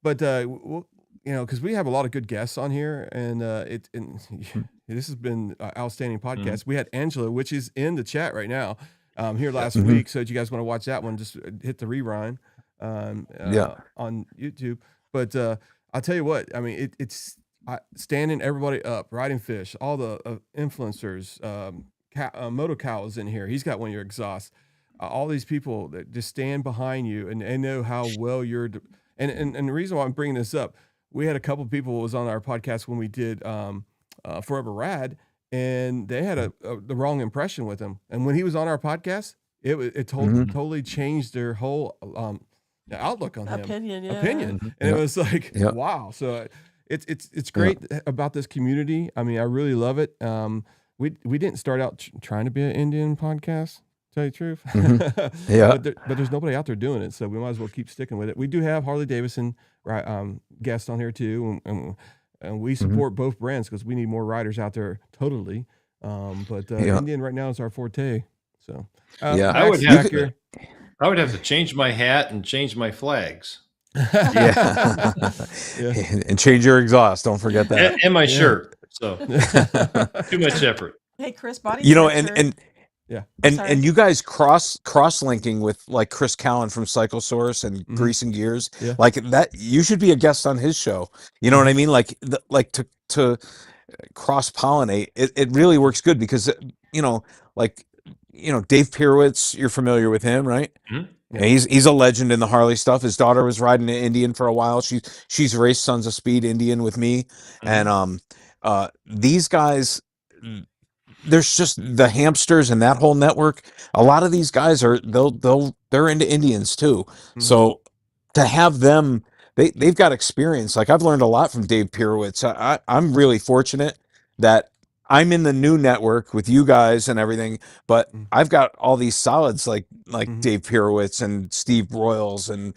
Because we have a lot of good guests on here, and this has been an outstanding podcast. We had Angela, which is in the chat right now, here last week. So if you guys want to watch that one, just hit the rewind on YouTube. But I'll tell you what, I mean, it's standing everybody up, riding fish, all the influencers, Moto Cow is in here. He's got one of your exhausts. All these people that just stand behind you and know how well you're. And the reason why I'm bringing this up, we had a couple of people who was on our podcast when we did Forever Rad, and they had the wrong impression with him. And when he was on our podcast, it totally changed their whole outlook on opinion. And it was like, wow. So it's great about this community. I mean, I really love it. We didn't start out trying to be an Indian podcast, tell you the truth. Yeah. But there's nobody out there doing it, so we might as well keep sticking with it. We do have Harley Davidson guests on here too, and we support both brands because we need more riders out there. Totally. But Indian right now is our forte. So I would have to change my hat and change my flags. Yeah. And change your exhaust. Don't forget that. And my shirt. So too much effort. Hey, Chris, body You know, sensor. and you guys cross linking with like Chris Callan from Cyclosaurus and Grease and Gears, like that. You should be a guest on his show. You know what I mean? Like to cross pollinate. It really works good because Dave Pirowitz. You're familiar with him, right? Mm-hmm. Yeah, he's a legend in the Harley stuff. His daughter was riding an Indian for a while. She's raced Sons of Speed Indian with me, and these guys. There's just the hamsters and that whole network. A lot of these guys they're into Indians too. So to have them, they've got experience. Like I've learned a lot from Dave Pirowitz. I'm really fortunate that I'm in the new network with you guys and everything, but I've got all these solids like Dave Pirowitz and Steve Broyles and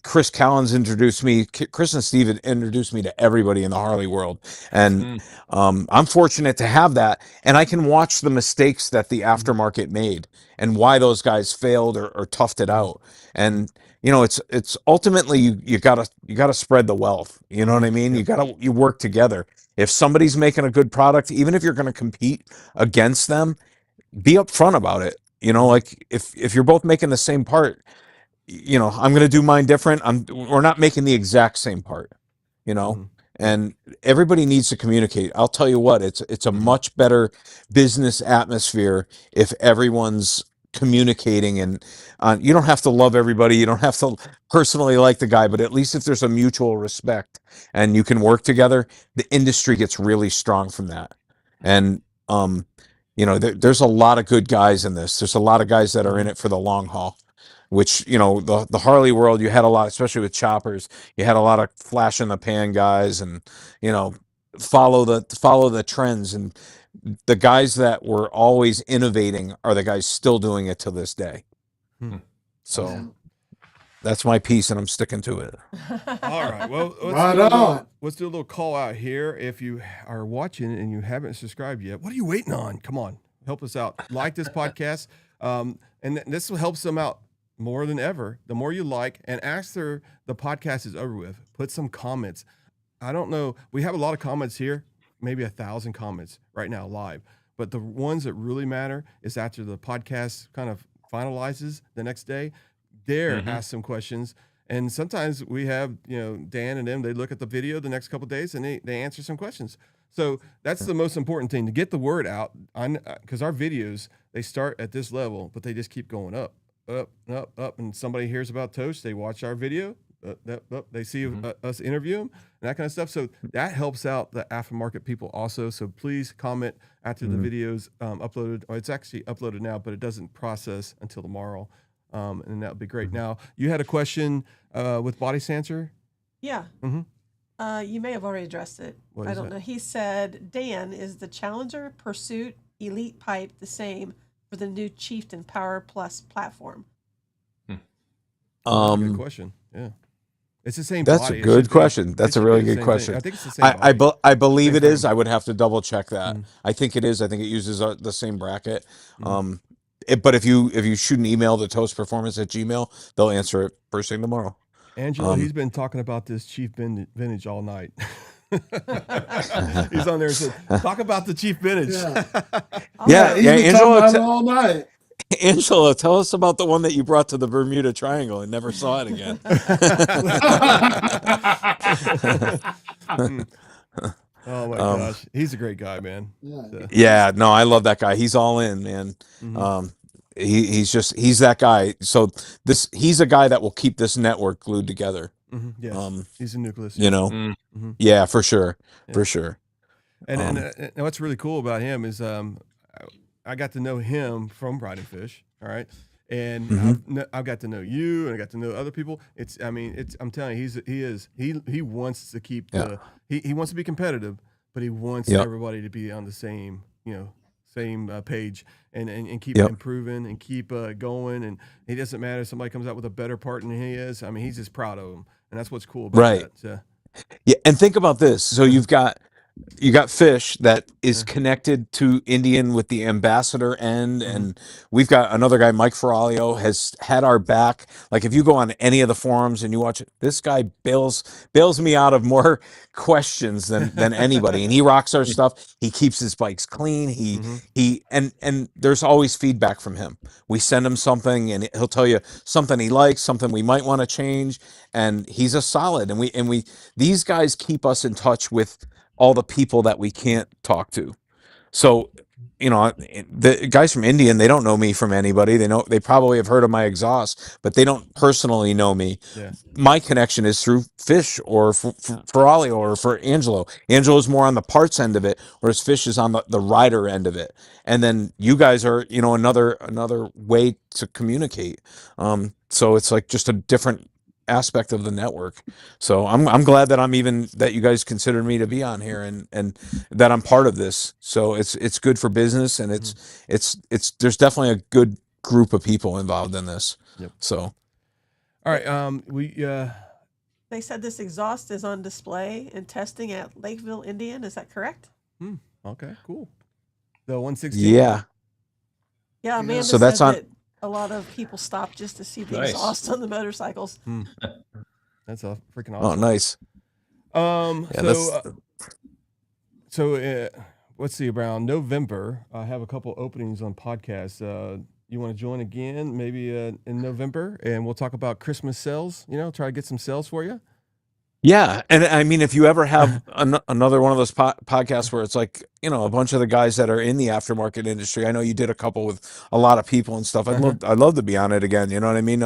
Chris Callan's introduced me. Chris and Steve introduced me to everybody in the Harley world, and I'm fortunate to have that, and I can watch the mistakes that the aftermarket made and why those guys failed or toughed it out. And it's ultimately you gotta spread the wealth. You know what I mean? You work together. If somebody's making a good product, even if you're going to compete against them, be upfront about it. Like if you're both making the same part, I'm going to do mine different. We're not making the exact same part, and everybody needs to communicate. I'll tell you what, it's a much better business atmosphere if everyone's communicating, and you don't have to love everybody, you don't have to personally like the guy, but at least if there's a mutual respect and you can work together, the industry gets really strong from that. And there's a lot of good guys in this. There's a lot of guys that are in it for the long haul, which the Harley world, you had a lot, especially with choppers, you had a lot of flash in the pan guys, and follow the trends, and the guys that were always innovating are the guys still doing it to this day. So that's my piece, and I'm sticking to it. All right. Well, let's do a little call out here. If you are watching and you haven't subscribed yet, what are you waiting on? Come on, help us out. Like this podcast, and this will help them out more than ever. The more you like, and after the podcast is over with, put some comments. I don't know. We have a lot of comments here. Maybe 1,000 comments right now live, but the ones that really matter is after the podcast kind of finalizes the next day. Ask some questions, and sometimes we have Dan and them. They look at the video the next couple of days and they answer some questions. So that's the most important thing, to get the word out. Because our videos, they start at this level, but they just keep going up, and somebody hears about TOCE, they watch our video. They see us interview them and that kind of stuff. So that helps out the aftermarket people also. So please comment after the video's uploaded, or it's actually uploaded now, but it doesn't process until tomorrow. And that would be great. Now, you had a question with body sensor? Yeah. You may have already addressed it. I don't know. He said, Dan, is the Challenger, Pursuit, Elite pipe the same for the new Chieftain Power Plus platform? Good question. Yeah. It's the same. That's a good question. That's a really good question. I think it's the same. I believe it is. I would have to double check that. I think it is. I think it uses the same bracket. But if you shoot an email to TOCE Performance at Gmail, they'll answer it first thing tomorrow. Angelo, he's been talking about this Chief Vintage all night. He's on there and said, "Talk about the Chief Vintage." Yeah, Angelo, all night. Angelo, tell us about the one that you brought to the Bermuda Triangle and never saw it again. Oh my gosh, he's a great guy, man. Yeah, no, I love that guy. He's all in, man. He's that guy. So he's a guy that will keep this network glued together. Yes. He's a nucleus. Yeah, for sure, for sure. And what's really cool about him is I got to know him from Bride and Fish. All right. And I've got to know you, and I got to know other people. I'm telling you, he wants to keep he wants to be competitive, but he wants everybody to be on the same page and keep improving and keep going. And he doesn't matter if somebody comes out with a better part than he is. I mean, he's just proud of him, and that's what's cool about that. So. Yeah, and think about this. So you got Fish that is connected to Indian with the ambassador end, and we've got another guy, Mike Ferralio, has had our back. Like if you go on any of the forums and you watch it, this guy bails me out of more questions than anybody, and he rocks our stuff. He keeps his bikes clean. And there's always feedback from him. We send him something, and he'll tell you something he likes, something we might want to change, and he's a solid. And these guys keep us in touch with all the people that we can't talk to. So, the guys from Indian, they don't know me from anybody. They probably have heard of my exhaust, but they don't personally know me. Yeah. My connection is through Fish or for Ferralio or for Angelo. Angelo's more on the parts end of it, whereas Fish is on the rider end of it. And then you guys are, another way to communicate. So it's like just a different aspect of the network. So I'm glad that that you guys considered me to be on here and that I'm part of this. So it's good for business, and it's there's definitely a good group of people involved in this. Yep. So all right, they said this exhaust is on display and testing at Lakeville, Indian. Is that correct? Okay, cool. The 116. Yeah, Amanda so that's said on. that a lot of people stop just to see the exhaust on the motorcycles. That's a freaking awesome. Oh, nice. Let's see, around November, I have a couple openings on podcasts. You want to join again, maybe in November, and we'll talk about Christmas sales, try to get some sales for you. Yeah, and I mean, if you ever have another one of those podcasts where it's like, a bunch of the guys that are in the aftermarket industry, I know you did a couple with a lot of people and stuff. I'd love to be on it again. You know what I mean?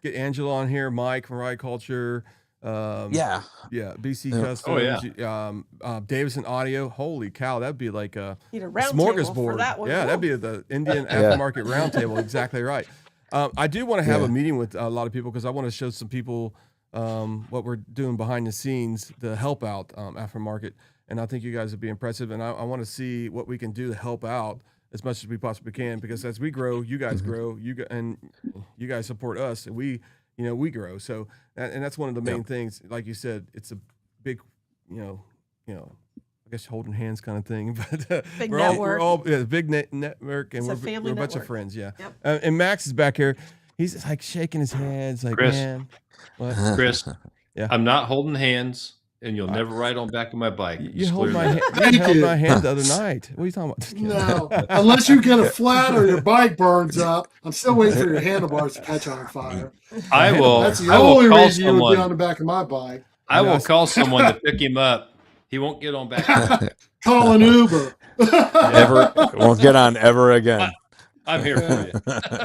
Get Angela on here, Mike from Ride Culture. BC Customs. Davison Audio. Holy cow, that'd be like a smorgasbord for that one. Yeah, that'd be the Indian aftermarket roundtable. Exactly right. I do want to have a meeting with a lot of people because I want to show some people what we're doing behind the scenes to help out aftermarket, and I think you guys would be impressive. And I want to see what we can do to help out as much as we possibly can, because as we grow, you guys grow, and you guys support us, and we grow. So, and that's one of the main things. Like you said, it's a big, I guess holding hands kind of thing. But big we're all big network, and we're a bunch of friends. Yeah. Yep. And Max is back here. He's like shaking his head. It's like, Chris, man, what? Chris, I'm not holding hands. And you'll never ride on back of my bike. You held my hand the other night. What are you talking No, about? unless you get a flat or your bike burns up. I'm still waiting for your handlebars to catch on fire. That's the only reason you would be on the back of my bike. I will call someone to pick him up. He won't get on back. Call an Uber. Won't get on ever again. I'm here for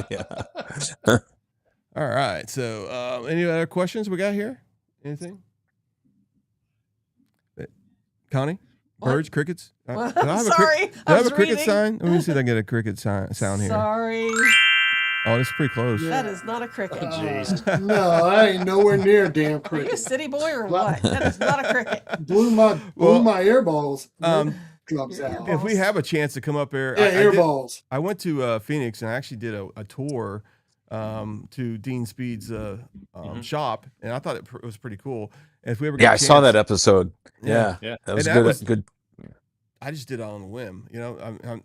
you. All right. So, any other questions we got here? Anything? Connie? Birds, crickets? Sorry. Do I have a cricket sign? Let me see if I can get a cricket sound here. Sorry. Oh, this is pretty close. That is not a cricket. Jeez. No, I ain't nowhere near a damn cricket. Are you a city boy or what? That is not a cricket. Blew my earballs. Drops out. If we have a chance to come up here. Earballs. I went to Phoenix and I actually did a tour to Dean Speed's shop, and I thought it was pretty cool. If we ever I saw that episode. Yeah. That was good. I just did it on a whim.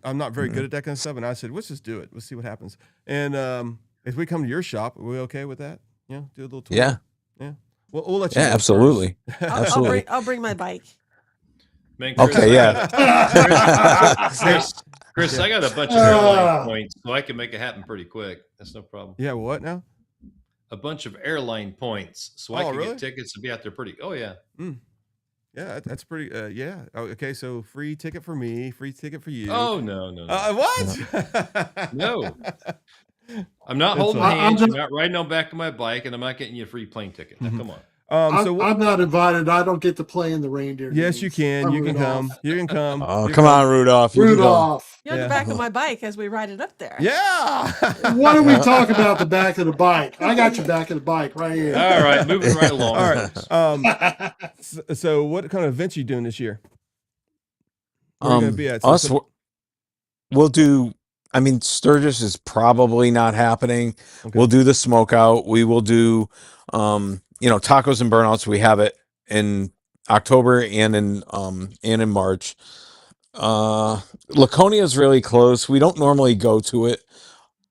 I'm not very good at that kind of stuff, and I said, let's just do it. Let's see what happens. And if we come to your shop, are we okay with that? Do a little tour. Yeah. We'll let you. Yeah, know absolutely. Absolutely. I'll bring my bike. Man, Chris, okay. Yeah. Chris, I got a bunch of airline points, so I can make it happen pretty quick. That's no problem. Yeah. What now? A bunch of airline points, so I can get tickets to be out there pretty. Oh yeah. Yeah, that's pretty. Yeah. Okay, so free ticket for me, free ticket for you. Oh no. What? No. I'm not holding hands. You're not riding on back of my bike, and I'm not getting you a free plane ticket. Now, come on. I'm not invited. I don't get to play in the reindeer. Yes, you can. You can come. You can come. Oh, come on, Rudolph. Rudolph. You're on the back of my bike as we ride it up there. Yeah. What do we talk about the back of the bike? I got your back of the bike right here. All right, moving right along. All right. So what kind of events are you doing this year? Where are you going to be at? we'll do. I mean, Sturgis is probably not happening. Okay. We'll do the smoke out. We will do, tacos and burnouts. We have it in October and in March. Laconia is really close. We don't normally go to it.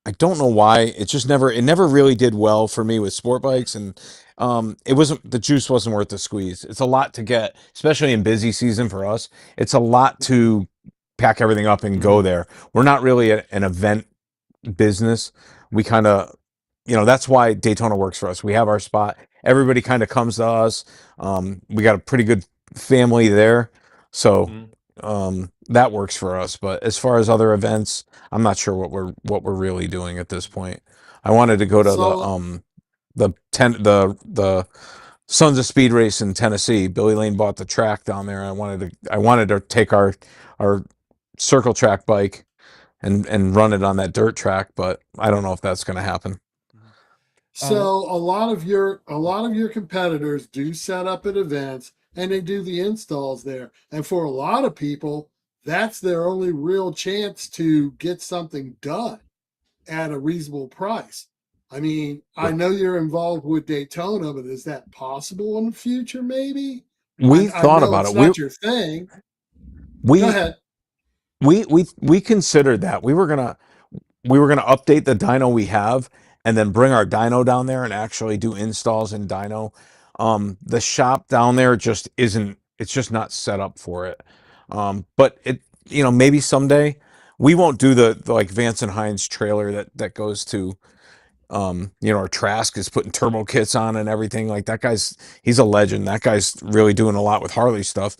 I don't know why. It never really did well for me with sport bikes, and the juice wasn't worth the squeeze. It's a lot to get, especially in busy season for us. It's a lot to pack everything up and go there. We're not really an event business. We kind of, that's why Daytona works for us. We have our spot. Everybody kind of comes to us. We got a pretty good family there, so that works for us. But as far as other events, I'm not sure what we're really doing at this point. I wanted to go to the Sons of Speed race in Tennessee. Billy Lane bought the track down there. I wanted to take our circle track bike and run it on that dirt track, but I don't know if that's going to happen. So a lot of your competitors do set up at events and they do the installs there. And for a lot of people, that's their only real chance to get something done at a reasonable price. I mean, I know you're involved with Daytona, but is that possible in the future? Maybe we thought about it. Not your thing. Go ahead. We considered that. We were gonna update the dyno we have and then bring our dyno down there and actually do installs in dyno. The shop down there just isn't. It's just not set up for it. But maybe someday. We won't do the like Vance and Hines trailer that goes to. Our Trask is putting turbo kits on and everything. Like that he's a legend. That guy's really doing a lot with Harley stuff.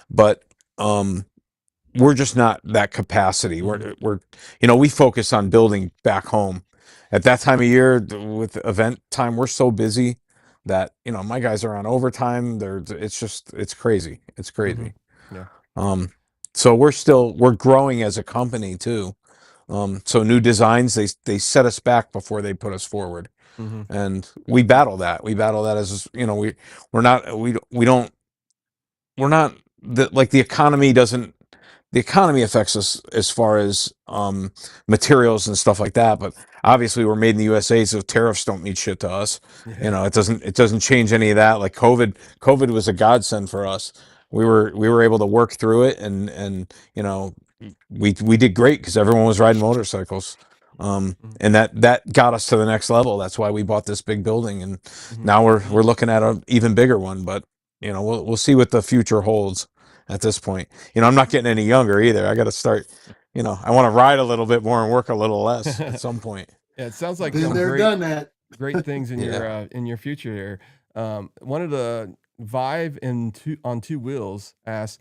But we're just not that capacity. We focus on building back home. At that time of year with event time, we're so busy that, my guys are on overtime. It's crazy. It's crazy. Yeah. So we're growing as a company too. So new designs, they set us back before they put us forward. And we battle that. We battle that as, the economy affects us as far as materials and stuff like that, but obviously we're made in the USA, so tariffs don't mean shit to us. Yeah. It doesn't change any of that. Like COVID was a godsend for us. We were able to work through it, and we did great because everyone was riding motorcycles. And that got us to the next level. That's why we bought this big building, and now we're looking at an even bigger one. But we'll see what the future holds. At this point, I'm not getting any younger either. I got to start, I want to ride a little bit more and work a little less at some point. Yeah, it sounds like Been there, done that. Great things in your future here. One of the Vive on two wheels asked,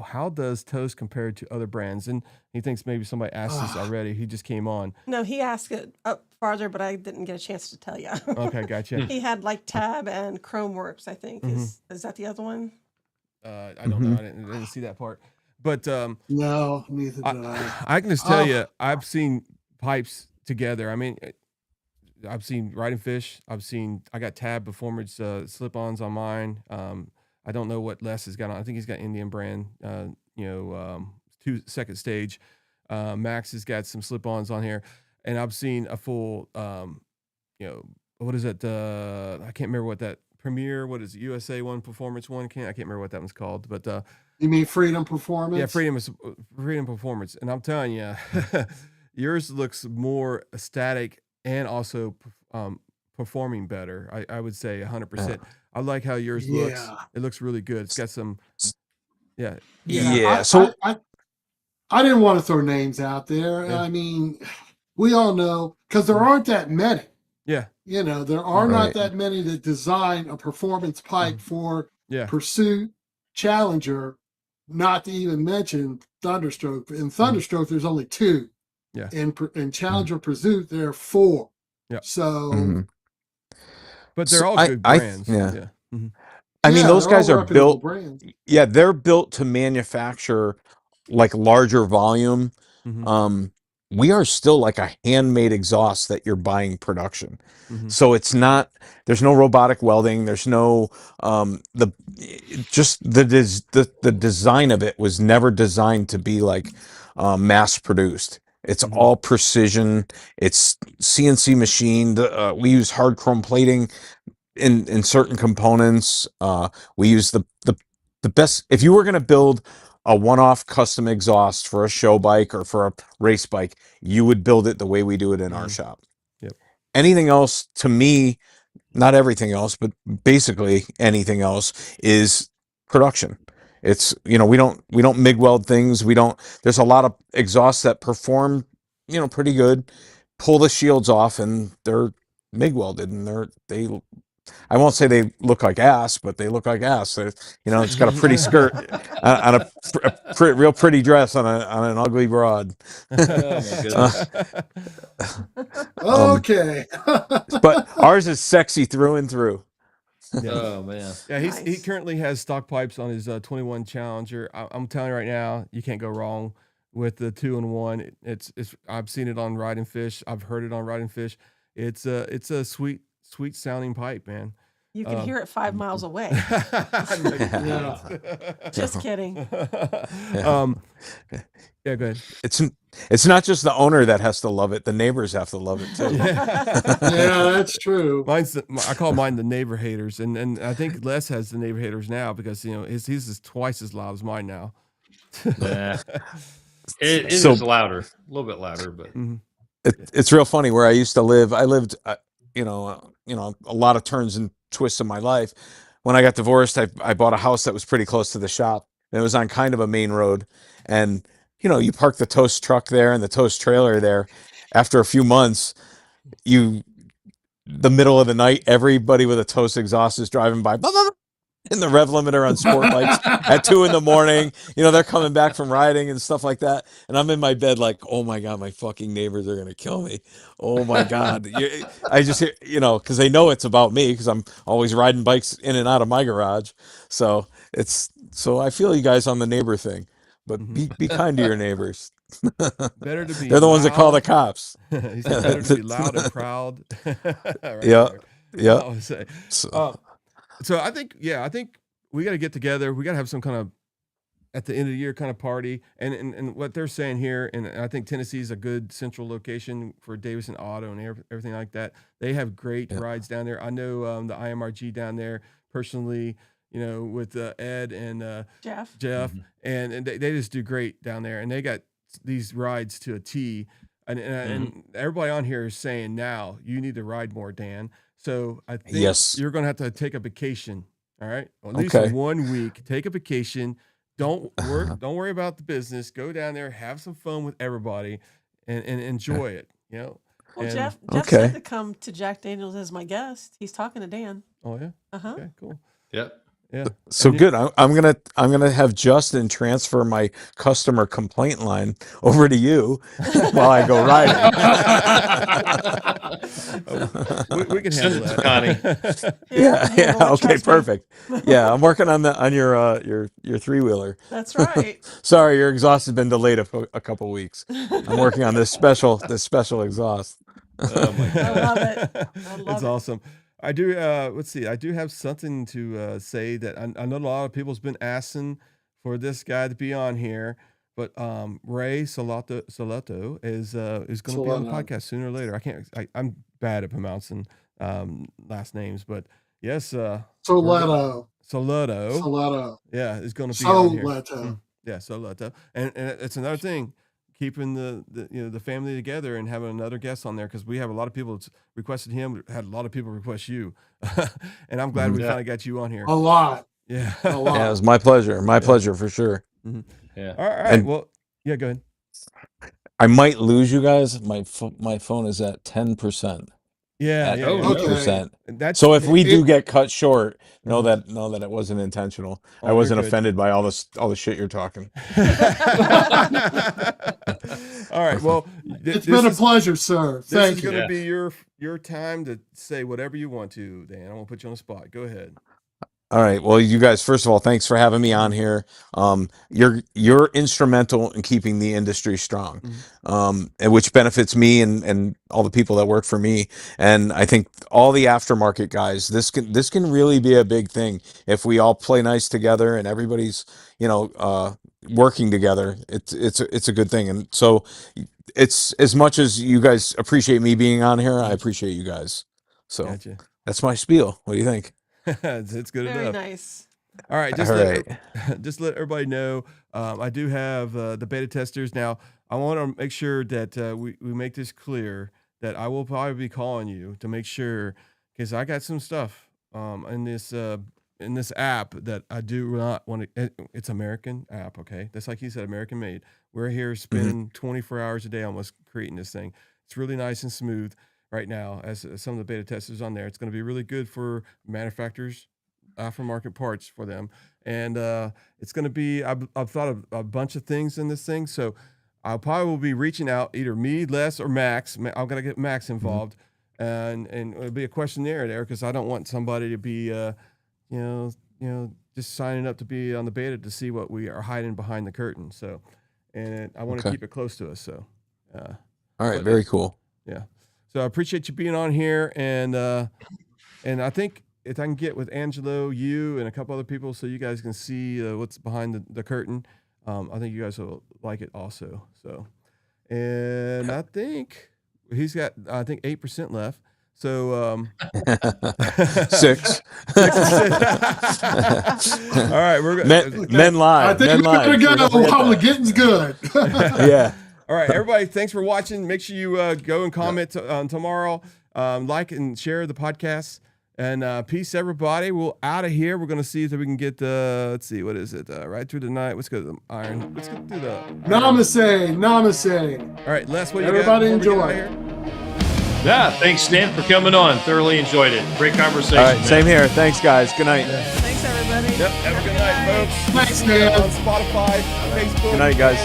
how does TOCE compare to other brands? And he thinks maybe somebody asked this already. He just came on. No, he asked it up farther, but I didn't get a chance to tell you. Okay, gotcha. He had like Tab and Chromeworks, I think. Is that the other one? I don't know. I didn't see that part. But no, neither did I. I can just tell you, I've seen pipes together. I mean, I've seen Riding Fish. I got Tab Performance slip-ons on mine. I don't know what Les has got on. I think he's got Indian brand, second stage. Max has got some slip-ons on here. And I've seen a full, what is it? I can't remember what that Premier, what is it? USA one, Performance one? I can't remember what that one's called. But you mean Freedom Performance? Yeah, Freedom Performance. And I'm telling you, yours looks more static and also performing better. I would say 100%. I like how yours looks. It looks really good. It's got some, So I didn't want to throw names out there. Yeah. I mean, we all know because there aren't that many. Yeah. There are not that many that design a performance pipe for Pursuit, Challenger, not to even mention Thunderstroke. In Thunderstroke, there's only 2. Yeah. In Challenger Pursuit, there are 4. Yeah. So, but they're all good brands. I mean, those guys are built. Brands. Yeah, they're built to manufacture like larger volume. We are still like a handmade exhaust that you're buying production. So it's not, there's no robotic welding. There's no, the design of it was never designed to be like, mass produced. It's all precision. It's CNC machined. We use hard chrome plating in certain components. We use the best. If you were going to build a one-off custom exhaust for a show bike or for a race bike, you would build it the way we do it in our shop. Yep. Anything else, to me, not everything else, but basically anything else is production. It's, we don't MIG weld things. There's a lot of exhausts that perform, pretty good, pull the shields off, and they're MIG welded, and I won't say they look like ass, but they look like ass. It's got a pretty skirt on a real pretty dress on an ugly broad. Oh my goodness. Okay. But ours is sexy through and through. Yeah. Oh man. Yeah, he Nice. currently has stock pipes on his 21 Challenger. I'm telling you right now, you can't go wrong with the 2-in-1. It's I've seen it on Ride and Fish. I've heard it on Ride and Fish. It's a sweet sounding pipe, man. You can hear it 5 miles away. Yeah. Just kidding. Yeah, go ahead. It's not just the owner that has to love it; the neighbors have to love it too. Yeah, that's true. I call mine the neighbor haters, and I think Les has the neighbor haters now because his is twice as loud as mine now. Nah. It is louder, a little bit louder, but It's real funny where I used to live. I lived, a lot of turns and twists in my life. When I got divorced, I bought a house that was pretty close to the shop, and it was on kind of a main road. And you park the TOCE truck there and the TOCE trailer there. After a few months, the middle of the night, everybody with a TOCE exhaust is driving by. Blah, blah, blah, in the rev limiter on sport bikes at 2 a.m. They're coming back from riding and stuff like that. And I'm in my bed like, oh my God, my fucking neighbors are going to kill me. Oh my God. I just hear, cause they know it's about me, cause I'm always riding bikes in and out of my garage. So I feel you guys on the neighbor thing, but be kind to your neighbors. Better to be They're the ones that call loud. the cops. He said better to be loud and proud. Right Yeah. there. Yeah. I would say. So I think we got to get together. We got to have some kind of at the end of the year kind of party. And what they're saying here, and I think Tennessee is a good central location for Davison Auto and everything like that. They have great rides down there. I know the IMRG down there personally, with Ed and Jeff, and they just do great down there. And they got these rides to a T. And everybody on here is saying now you need to ride more, Dan. So I think you're going to have to take a vacation. All right. Well, at least 1 week, take a vacation. Don't worry about the business. Go down there, have some fun with everybody and enjoy it. Well, Jeff said to come to Jack Daniels as my guest. He's talking to Dan. Oh yeah. Uh-huh. Okay, cool. yep. Yeah. So good. I'm gonna have Justin transfer my customer complaint line over to you while I go riding. we can handle that, Connie. Yeah. Okay, perfect. Yeah, I'm working on your 3-wheeler. That's right. Sorry, your exhaust has been delayed a couple weeks. I'm working on this special exhaust. Oh my God. I love it. That's awesome. I do. Let's see. I do have something to say that I know a lot of people's been asking for this guy to be on here, but Ray Salato is going to be on the podcast sooner or later. I'm bad at pronouncing last names, but yes, Soletto. Yeah, is going to be on here. Soletto. Yeah, Soletto, and it's another thing. Keeping the family together and having another guest on there because we have a lot of people that's requested him. We had a lot of people request you, and I'm glad we finally got you on here. A lot. Yeah, a lot. Yeah, it was my pleasure. My pleasure for sure. Mm-hmm. Yeah. All right. Well, yeah. Go ahead. I might lose you guys. My phone is at 10%. Yeah. At Yeah. 8%. Okay. So if we do get cut short, know that it wasn't intentional. I wasn't offended by all the shit you're talking. All right. Well, it's been a pleasure, sir. Thank you. This is going to be your time to say whatever you want to, Dan. I'm going to put you on the spot. Go ahead. All right. Well, you guys, first of all, thanks for having me on here. You're instrumental in keeping the industry strong, and which benefits me and all the people that work for me. And I think all the aftermarket guys, this can really be a big thing if we all play nice together and everybody's, working together. It's a good thing. And so it's, as much as you guys appreciate me being on here, I appreciate you guys. So Gotcha. that's my spiel. What do you think? It's good Very enough. nice. All right, All right. just let everybody know. I do have the beta testers now. I want to make sure that we make this clear that I will probably be calling you to make sure, because I got some stuff in this app that I do not want to. It's American app, okay? That's like you said, American made. We're here spending 24 hours a day almost creating this thing. It's really nice and smooth right now, as some of the beta testers on there. It's going to be really good for manufacturers, aftermarket parts for them. And it's going to be, I've thought of a bunch of things in this thing. So I'll probably will be reaching out, either me, Les, or Max. I'm going to get Max involved. And it'll be a questionnaire there, because I don't want somebody to be, just signing up to be on the beta to see what we are hiding behind the curtain. So, and I want to keep it close to us. So, all right. Very cool. Yeah. So I appreciate you being on here, and I think if I can get with Angelo, you, and a couple other people, so you guys can see what's behind the curtain, I think you guys will like it also. So, and I think he's got 8% left. So 6. All right, we're men live. I think we're gonna go while the getting's good. Yeah. All right, everybody, thanks for watching. Make sure you go and comment tomorrow. Like and share the podcast. And peace, everybody. We're out of here. We're going to see if we can get let's see, what is it? Right through the night. Let's go to the iron. Let's go through the Namaste. Namaste. All right, Les, what do you Everybody got? enjoy. Yeah, thanks, Stan, for coming on. Thoroughly enjoyed it. Great conversation. All right. man. Same here. Thanks, guys. Good night. Thanks, everybody. Yep, have a good night, folks. Thanks, man. On Spotify, Facebook. Good night, guys.